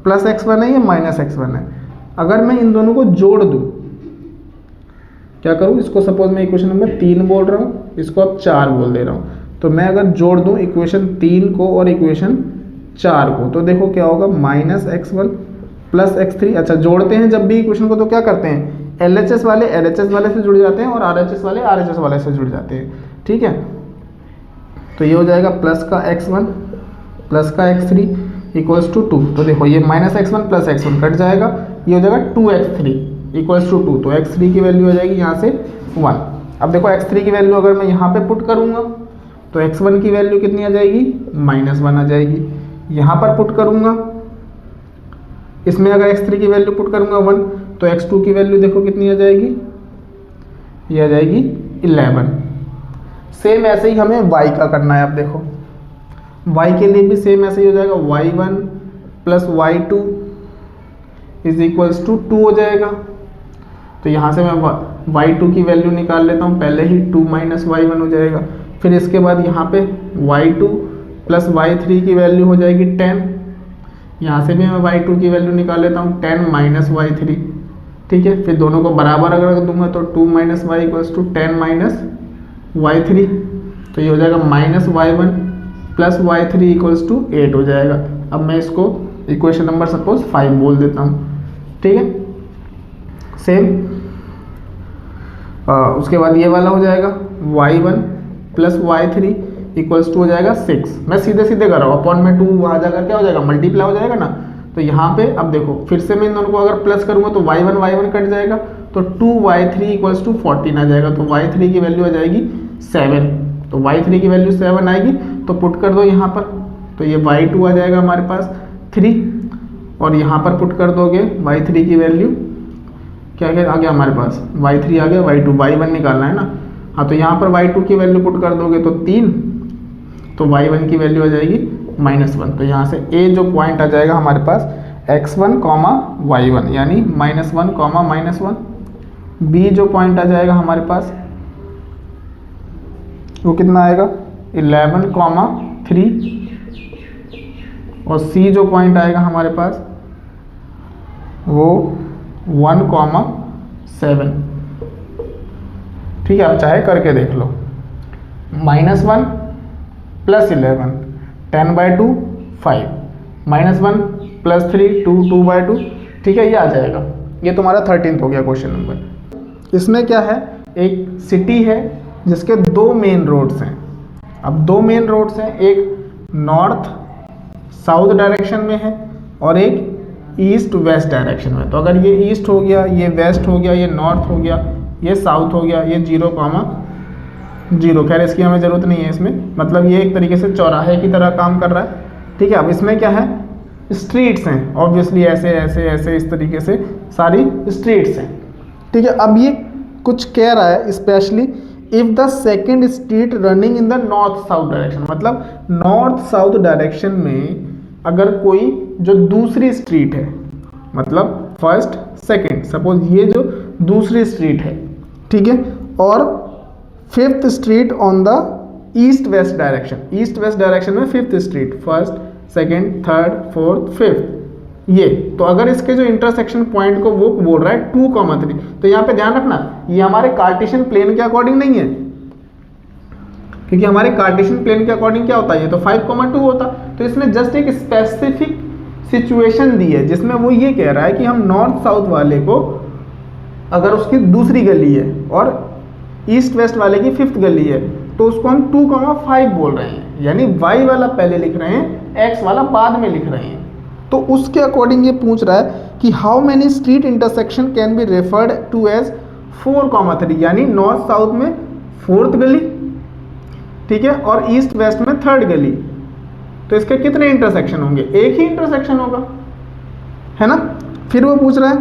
+x1 है, ये -x1 है। अगर मैं इन दोनों को जोड़ दूं, क्या करूं, इसको सपोज मैं इक्वेशन नंबर 3 बोल रहा हूं, इसको अब 4 बोल दे रहा हूं। तो मैं अगर जोड़ दूं इक्वेशन 3 को और इक्वेशन 4 को, तो देखो क्या होगा, -x1 + x3। अच्छा, जोड़ते हैं जब भी इक्वेशन को तो क्या करते हैं, LHS वाले LHS वाले से जुड़ जाते हैं और RHS वाले RHS वाले से जुड़ जाते हैं। ठीक है, तो ये हो जाएगा प्लस का x1 प्लस का x3 = 2। तो देखो ये -x1 + x1 कट जाएगा, ये हो जाएगा 2x3 = 2। तो x3 की वैल्यू हो जाएगी यहाँ से 1। अब देखो x3 की वैल्यू अगर मैं यहाँ पे पुट करूँगा तो x1 की वैल्यू कितनी आ जाएगी, -1 आ जाएगी। यहाँ पर पुट करूँगा, इसमें अगर x3 की वैल्यू पुट करूँगा 1, तो x2 की वैल्यू देखो कितनी आ जाएगी, ये आ जाएगी 11। सेम ऐसे ही हमें y का करना है। अब देखो y के लिए भी सेम ऐसे ही हो जाएगा, y1 plus y2 is equals to 2 हो जाएगा। तो यहाँ से मैं y2 की वैल्यू निकाल लेता हूँ, पहले ही 2 माइनस y1 हो जाएगा। फिर इसके बाद यहाँ पे y2 प्लस y3 की वैल्यू हो जाएगी 10। यहाँ से भी मैं y2 की वैल्यू निकाल लेता हूँ, 10 माइनस y3, ठीक है। फिर दोनों को बराबर अगर रख दूंगा तो 2 minus y equals to 10 minus y3, तो ये हो जाएगा -y1 plus y3 equals to 8 हो जाएगा। अब मैं इसको इक्वेशन नंबर सपोज 5 बोल देता हूँ, ठीक है। सेम उसके बाद ये वाला हो जाएगा y1 plus y3 equals to हो जाएगा 6। मैं सीधे सीधे कर रहा हूँ, अपॉन में 2 वहाँ जाकर क्या हो जाएगा, मल्टीप्लाई हो जाएगा ना। तो यहाँ पे अब देखो फिर से मैं इन दोनों को अगर प्लस करूँगा तो y1 कट जाएगा, तो 2y3 इक्वल्स टू 14 आ जाएगा। तो y3 की वैल्यू आ जाएगी 7। तो y3 की वैल्यू 7 आएगी, तो पुट कर दो यहाँ पर, तो ये y2 आ जाएगा हमारे पास 3, और यहाँ पर पुट कर दोगे y3 की वैल्यू क्या क्या आ गया हमारे पास, y3 आ गया, y2 y1 निकालना है ना। हाँ, तो यहाँ पर y2 की वैल्यू पुट कर दोगे तो 3, तो y1 की वैल्यू आ जाएगी -1। तो यहाँ से a जो पॉइंट आ जाएगा हमारे पास x1, y1 यानी -1, -1। b जो पॉइंट आ जाएगा हमारे पास वो कितना आएगा 11, 3, और c जो पॉइंट आएगा हमारे पास वो 1, 7। ठीक है, आप चाहे करके देख लो। -1 प्लस 11, 10/2 5, -1 प्लस 3 2, 2/2। ठीक है, ये आ जाएगा। ये तुम्हारा 13th हो गया क्वेश्चन नंबर। इसमें क्या है, एक सिटी है जिसके 2 मेन रोड्स हैं। अब 2 मेन रोड्स हैं, एक नॉर्थ साउथ डायरेक्शन में है और एक ईस्ट वेस्ट डायरेक्शन में। तो अगर ये ईस्ट हो गया, ये वेस्ट हो गया, ये नॉर्थ हो गया, ये साउथ हो गया, ये 0, 0। खैर इसकी हमें ज़रूरत नहीं है इसमें, मतलब ये एक तरीके से चौराहे की तरह काम कर रहा है। ठीक है, अब इसमें क्या है, स्ट्रीट्स हैं, ऑब्वियसली ऐसे ऐसे ऐसे इस तरीके से सारी स्ट्रीट्स हैं। ठीक है, अब ये कुछ कह रहा है specially, if the second street running in the north south direction, मतलब नॉर्थ साउथ डायरेक्शन में अगर कोई जो दूसरी स्ट्रीट है, मतलब फर्स्ट सेकेंड, सपोज ये जो दूसरी स्ट्रीट है, ठीक है, और 5th street on the east west direction, east west direction में 5th street, first second third fourth 5th, ये तो अगर इसके जो इंटरसेक्शन पॉइंट को वो बोल रहा है 2, 3, तो यहाँ पे ध्यान रखना ये हमारे कार्टेशियन प्लेन के अकॉर्डिंग नहीं है, क्योंकि हमारे कार्टेशियन प्लेन के अकॉर्डिंग क्या होता है, ये तो 5, 2 होता। तो इसने जस्ट एक स्पेसिफिक सिचुएशन दी है जिसमें वो ये कह रहा है कि हम नॉर्थ साउथ वाले को अगर उसकी दूसरी गली है और ईस्ट वेस्ट वाले की 5th गली है, तो उसको हम 2, 5 बोल रहे हैं, यानी y वाला पहले लिख रहे हैं, x वाला बाद में लिख रहे हैं। तो उसके अकॉर्डिंग ये पूछ रहा है कि how many street intersection can be referred to as 4, 3, यानी नॉर्थ साउथ में 4th गली, ठीक है, और ईस्ट वेस्ट में 3rd गली। तो इसके कितने इंटरसेक्शन होंगे, एक ही इंटरसेक्शन होगा, है ना। फिर वो पूछ रहा है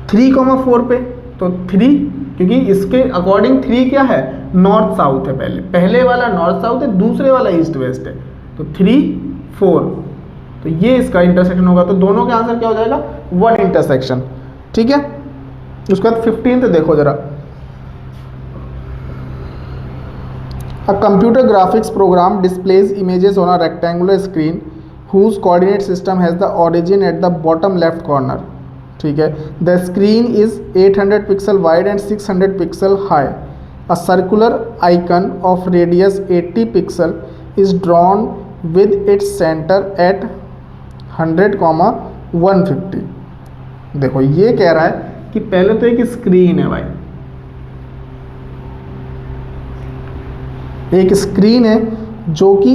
3, 4 पे, तो 3, क्योंकि इसके अकॉर्डिंग 3 क्या है, नॉर्थ साउथ है, पहले वाला नॉर्थ साउथ है, दूसरे वाला ईस्ट वेस्ट है, तो 3, 4, तो ये इसका इंटरसेक्शन होगा। तो दोनों का आंसर क्या हो जाएगा, 1 इंटरसेक्शन। ठीक है, उसके बाद 15th देखो जरा, A computer graphics program displays images on a rectangular screen whose coordinate system has the origin at the bottom left corner. ठीक है, the screen is 800 pixel wide and 600 pixel high. A circular icon of radius 80 pixel is drawn with its center at 100, 150. देखो ये कह रहा है कि पहले तो एक स्क्रीन है भाई, एक स्क्रीन है जो कि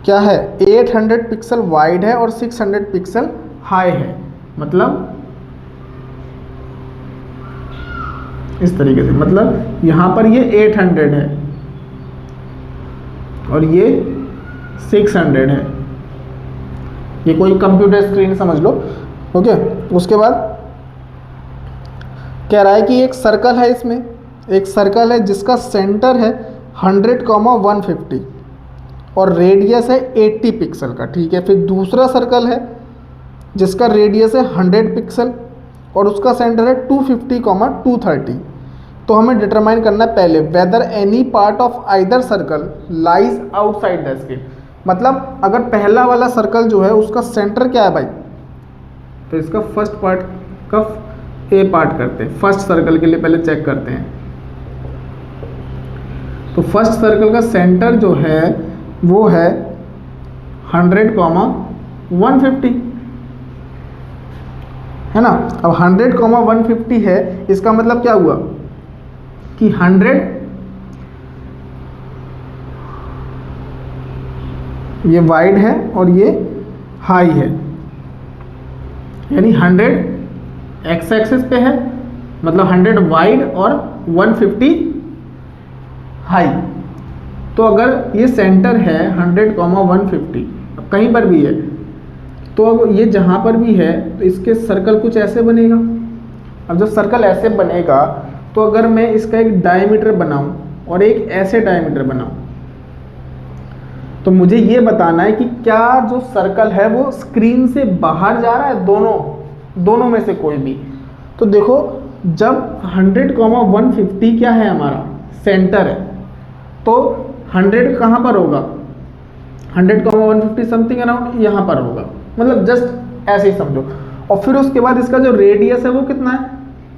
क्या है 800 पिक्सल वाइड है और 600 पिक्सल हाई है, मतलब इस तरीके से, मतलब यहाँ पर ये 800 है और ये 600 है। ये कोई कंप्यूटर स्क्रीन समझ लो। ओके, उसके बाद कह रहा है कि एक सर्कल है, इसमें एक सर्कल है जिसका सेंटर है 100,150 और रेडियस है 80 पिक्सल का। ठीक है, फिर दूसरा सर्कल है जिसका रेडियस है 100 पिक्सल और उसका सेंटर है 250,230। तो हमें डिटरमाइन करना है पहले whether any part of either circle lies outside the screen. मतलब अगर पहला वाला सर्कल जो है उसका सेंटर क्या है भाई, तो इसका फर्स्ट पार्ट का ए पार्ट करते हैं। फर्स्ट सर्कल के लिए पहले चेक करते हैं। तो फर्स्ट सर्कल का सेंटर जो है वो है 100,150 है ना। अब 100,150 है, इसका मतलब क्या हुआ कि 100 ये वाइड है और ये हाई है, यानी 100 एक्स एक्सिस पे है, मतलब 100 वाइड और 150 हाई। तो अगर ये सेंटर है 100,150 कहीं पर भी है, तो अब ये जहाँ पर भी है तो इसके सर्कल कुछ ऐसे बनेगा। अब जब सर्कल ऐसे बनेगा तो अगर मैं इसका एक डायमीटर बनाऊं और एक ऐसे डायमीटर बनाऊं, तो मुझे ये बताना है कि क्या जो सर्कल है वो स्क्रीन से बाहर जा रहा है, दोनों में से कोई भी। तो देखो जब 100,150 क्या है हमारा सेंटर है, तो 100 कहाँ पर होगा, 100,150 समथिंग अराउंड यहाँ पर होगा, मतलब जस्ट ऐसे ही समझो। और फिर उसके बाद इसका जो रेडियस है वो कितना है,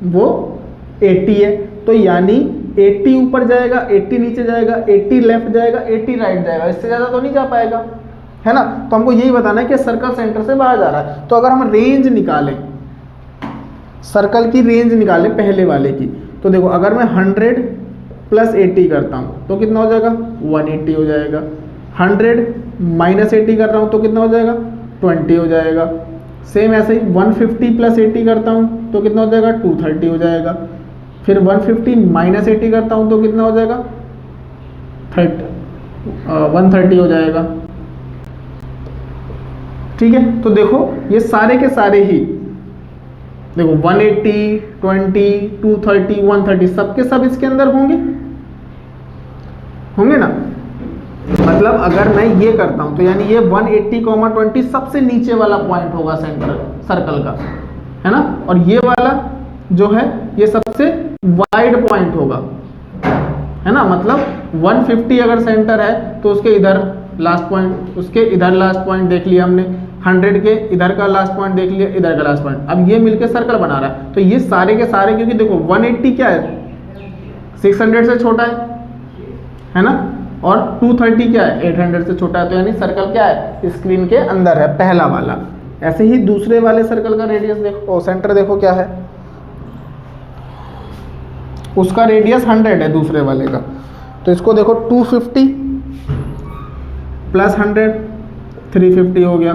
वो 80 है। तो यानी 80 ऊपर जाएगा, 80 नीचे जाएगा, 80 लेफ्ट जाएगा, 80 राइट जाएगा, इससे ज़्यादा तो नहीं जा पाएगा, है ना। तो हमको यही बताना है कि सर्कल सेंटर से बाहर जा रहा है। तो अगर हम रेंज निकालें, सर्कल की रेंज निकालें पहले वाले की, तो देखो अगर मैं 100 + 80 करता हूँ तो कितना हो जाएगा, 180 हो जाएगा। 100 - 80 कर रहा हूँ तो कितना हो जाएगा, 20 हो जाएगा। सेम ऐसे ही 150 + 80 करता हूँ तो कितना हो जाएगा, 230 हो जाएगा। फिर 150 - 80 करता हूँ तो कितना हो जाएगा, 130 हो जाएगा। ठीक है, तो देखो ये सारे के सारे ही देखो 180, 20, 230, 130 सबके सब इसके अंदर होंगे ना। मतलब अगर मैं ये करता हूं तो यानी ये 180,20 सबसे नीचे वाला पॉइंट होगा सेंटर सर्कल का, है ना। और ये वाला जो है ये सबसे वाइड पॉइंट होगा, है ना। मतलब 150 अगर सेंटर है तो उसके इधर लास्ट पॉइंट, उसके इधर लास्ट पॉइंट देख लिया हमने, 100 के इधर का लास्ट पॉइंट देख लिया, इधर का लास्ट पॉइंट। अब ये मिलके सर्कल बना रहा है। तो ये सारे के सारे, क्योंकि देखो 180 क्या है, 600 से छोटा है ना, और 230 क्या है, 800 से छोटा है। तो यानी सर्कल क्या है, स्क्रीन के अंदर है पहला वाला। ऐसे ही दूसरे वाले सर्कल का रेडियस देखो, सेंटर देखो क्या है, उसका रेडियस 100 है दूसरे वाले का। तो इसको देखो 250 + 100 350 हो गया,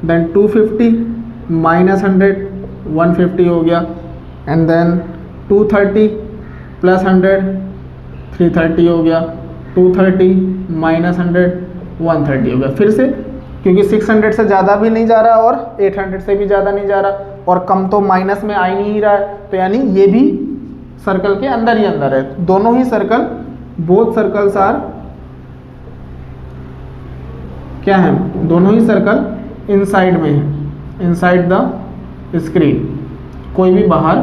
देन 250 - 100 150 हो गया, एंड देन 230 + 100 330 हो गया, 230 - 100 130 हो गया। फिर से क्योंकि 600 से ज़्यादा भी नहीं जा रहा और 800 से भी ज़्यादा नहीं जा रहा और कम तो माइनस में आ ही नहीं रहा है, तो यानी ये भी सर्कल के अंदर ही अंदर है। दोनों ही सर्कल, बोथ सर्कल्स आर क्या है, दोनों ही सर्कल इनसाइड में है, इनसाइड द स्क्रीन, कोई भी बाहर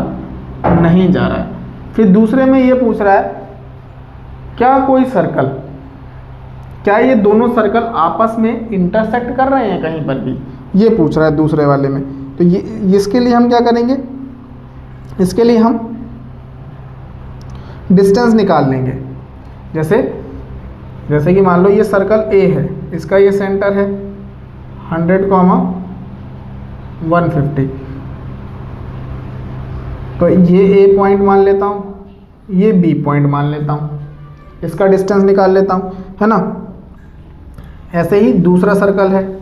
नहीं जा रहा है। फिर दूसरे में ये पूछ रहा है क्या कोई सर्कल, क्या ये दोनों सर्कल आपस में इंटरसेक्ट कर रहे हैं कहीं पर भी, ये पूछ रहा है दूसरे वाले में। तो ये इसके लिए हम क्या करेंगे, इसके लिए हम डिस्टेंस निकाल लेंगे। जैसे कि मान लो ये सर्कल A है, इसका ये सेंटर है 100,150, तो ये A पॉइंट मान लेता हूँ, ये B पॉइंट मान लेता हूँ, इसका डिस्टेंस निकाल लेता हूँ, है ना। ऐसे ही दूसरा सर्कल है,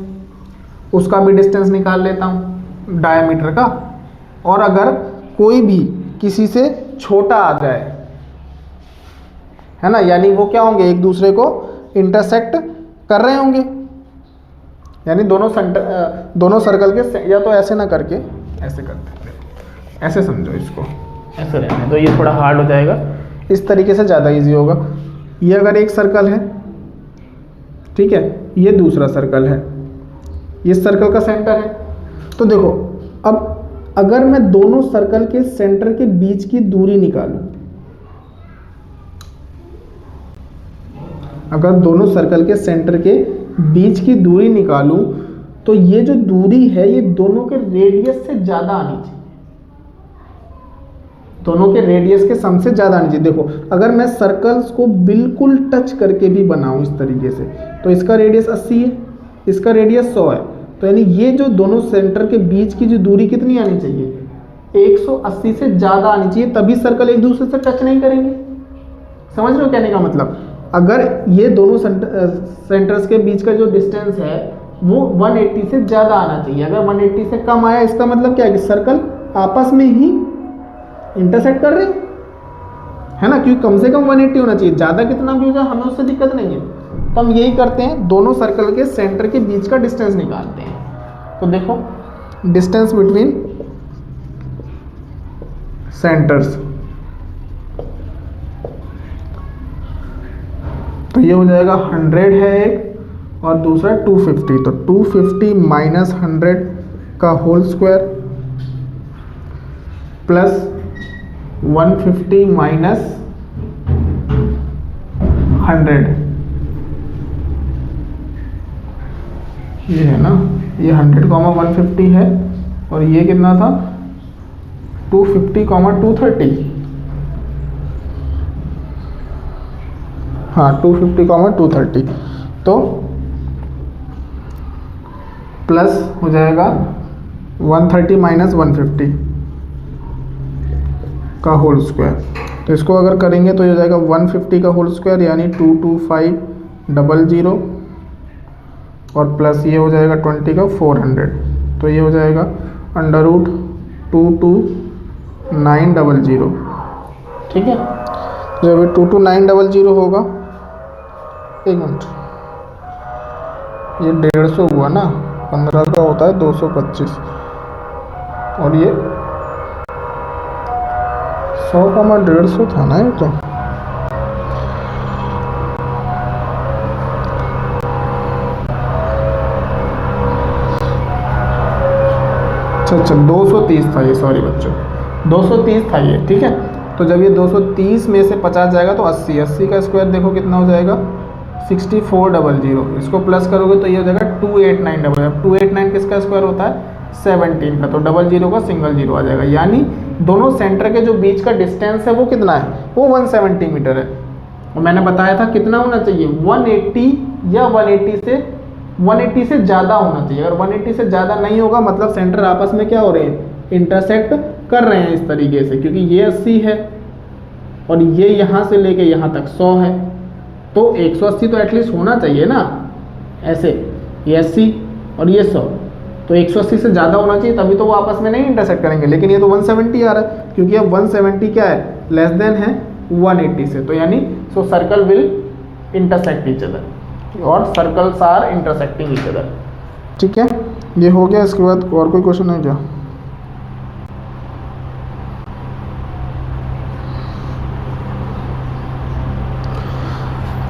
उसका भी डिस्टेंस निकाल लेता हूँ डायमीटर का। और अगर कोई भी किसी से छोटा आ जाए, है ना, यानी वो क्या होंगे, एक दूसरे को इंटरसेक्ट कर रहे होंगे, यानी दोनों सर्कल के, या तो ऐसे ना करके ऐसे करते हैं, ऐसे समझो इसको, ऐसे रहने तो ये थोड़ा हार्ड हो जाएगा, इस तरीके से ज़्यादा इजी होगा। ये अगर एक सर्कल है, ठीक है, ये दूसरा सर्कल है, ये सर्कल का सेंटर है, तो देखो अब अगर मैं दोनों सर्कल के सेंटर के बीच की दूरी निकालूं, अगर दोनों सर्कल के सेंटर के बीच की दूरी निकालूं तो ये जो दूरी है ये दोनों के रेडियस से ज़्यादा आनी चाहिए, दोनों के रेडियस के सम से ज़्यादा आनी चाहिए। देखो अगर मैं सर्कल्स को बिल्कुल टच करके भी बनाऊं इस तरीके से, तो इसका रेडियस 80 है, इसका रेडियस 100 है, तो यानी ये जो दोनों सेंटर के बीच की जो दूरी कितनी आनी चाहिए, 180 से ज़्यादा आनी चाहिए, तभी सर्कल एक दूसरे से टच नहीं करेंगे। समझ रहे हो कहने का मतलब, अगर ये दोनों सेंटर्स के बीच का जो डिस्टेंस है वो 180 से ज़्यादा आना चाहिए, अगर 180 से कम आया इसका मतलब क्या है कि सर्कल आपस में ही इंटरसेक्ट कर रहे हैं, है ना, क्योंकि कम से कम 180 होना चाहिए, ज़्यादा कितना भी हो जाए हमें उससे दिक्कत नहीं है। तो हम यही करते हैं, दोनों सर्कल के सेंटर के बीच का डिस्टेंस निकालते हैं। तो देखो डिस्टेंस बिटवीन सेंटर्स, तो ये हो जाएगा 100 है एक और दूसरा 250, तो 250 माइनस 100 का होल स्क्वायर प्लस 150 माइनस 100, ये है ना, ये 100, 150 है और ये कितना था 250, 230, हाँ 250, 230, तो प्लस हो जाएगा 130 माइनस 150 का होल स्क्वायर, तो इसको अगर करेंगे तो ये हो जाएगा 150 का होल स्क्वायर यानी 22500 और प्लस ये हो जाएगा 20 का 400, तो ये हो जाएगा √22900, ठीक है। तो जब ये 22900 होगा, एक मिनट, ये 150 हुआ ना, 15 का होता है 225 और ये 100 का 150 था ना ये, तो अच्छा 230 था ये, सॉरी बच्चों 230 था ये, ठीक है। तो जब ये 230 में से 50 जाएगा तो 80 का स्क्वायर देखो कितना हो जाएगा 6400, इसको प्लस करोगे तो ये हो जाएगा 2890। अब 289 किसका स्क्वायर होता है 17 का, तो 00 का सिंगल 0 आ जाएगा, यानी दोनों सेंटर के जो बीच का डिस्टेंस है वो कितना है, वो 170 मीटर है। और मैंने बताया था कितना होना चाहिए 180 या 180 से ज़्यादा होना चाहिए, अगर 180 से ज़्यादा नहीं होगा मतलब सेंटर आपस में क्या हो रहे हैं, इंटरसेक्ट कर रहे हैं इस तरीके से, क्योंकि ये 80 है और ये यहाँ से लेके यहाँ तक 100 है, तो 180 तो एटलीस्ट होना चाहिए ना, ऐसे ये 80 और ये 100, तो 180 से ज़्यादा होना चाहिए, तभी तो वो आपस में नहीं इंटरसेक्ट करेंगे, लेकिन ये तो 170 आ रहा है, क्योंकि अब 170 क्या है, लेस देन है 180 से, तो यानी so circle will intersect each other और circles are intersecting each other, ठीक है। ये हो गया, इसके बाद और कोई क्वेश्चन है क्या?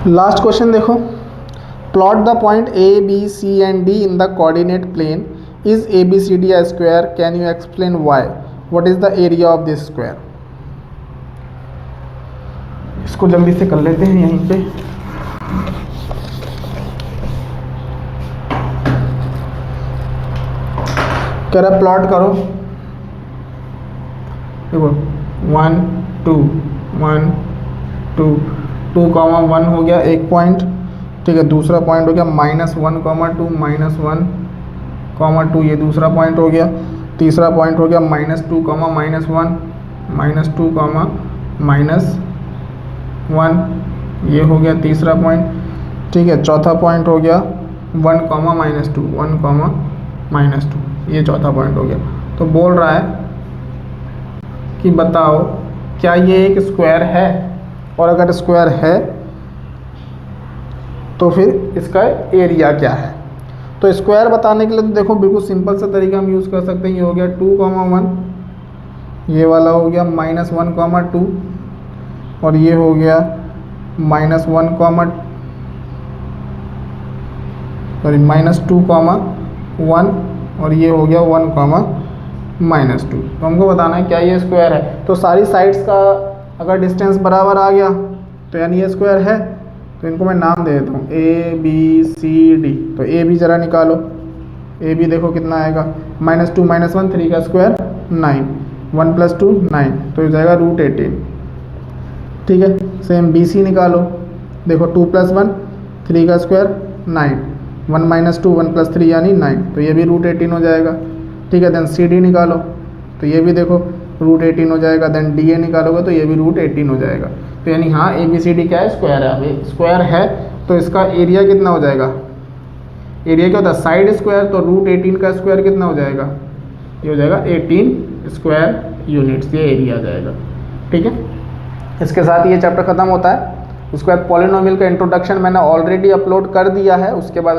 लास्ट क्वेश्चन देखो, plot the point A, B, C and D in the coordinate plane. Is ABCD a square? Can you explain why? What is the area of this square? इसको जल्दी से कर लेते हैं यहीं पे। कह रहा प्लॉट करो, देखो 1 2 1 2 2,1 हो गया एक पॉइंट, ठीक है। दूसरा पॉइंट हो गया -1,2 -1,2 ये दूसरा पॉइंट हो गया। तीसरा पॉइंट हो गया -2, -1 -2, -1 ये हो गया तीसरा पॉइंट, ठीक है। चौथा पॉइंट हो गया 1, -2 1, -2 ये चौथा पॉइंट हो गया। तो बोल रहा है कि बताओ क्या ये एक स्क्वायर है, और अगर स्क्वायर है तो फिर इसका एरिया क्या है। तो स्क्वायर बताने के लिए तो देखो बिल्कुल सिंपल सा तरीका हम यूज़ कर सकते हैं। ये हो गया 2,1, ये वाला हो गया -1,2, और ये हो गया -1, सॉरी -2,1, और ये हो गया 1, -2। तो हमको बताना है क्या ये स्क्वायर है। तो सारी साइड्स का अगर डिस्टेंस बराबर आ गया तो यानी ये स्क्वायर है। तो इनको मैं नाम दे देता हूँ ABCD। तो ए भी ज़रा निकालो, ए भी देखो कितना आएगा, -2 -1 3 का स्क्वायर 9, 1 + 2 9, तो ये जाएगा √18। ठीक है, सेम BC निकालो, देखो 2 + 1 3 का स्क्वायर 9, 1 - 2 1 + 3 यानी 9, तो ये भी √18 हो जाएगा। ठीक है, देन CD निकालो, तो ये भी देखो √18 हो जाएगा। देन DA निकालोगे तो ये भी √18 हो जाएगा। तो यानी हाँ ABCD क्या है, स्क्वायर है। अब स्क्वायर है तो इसका एरिया कितना हो जाएगा, एरिया क्या होता है, साइड स्क्वायर, तो √18 का स्क्वायर कितना हो जाएगा, ये हो जाएगा 18 स्क्वायर यूनिट्स, ये एरिया आ जाएगा। ठीक है, इसके साथ ये चैप्टर ख़त्म होता है। उसके बाद पॉलिनोमियल का इंट्रोडक्शन मैंने ऑलरेडी अपलोड कर दिया है, उसके बाद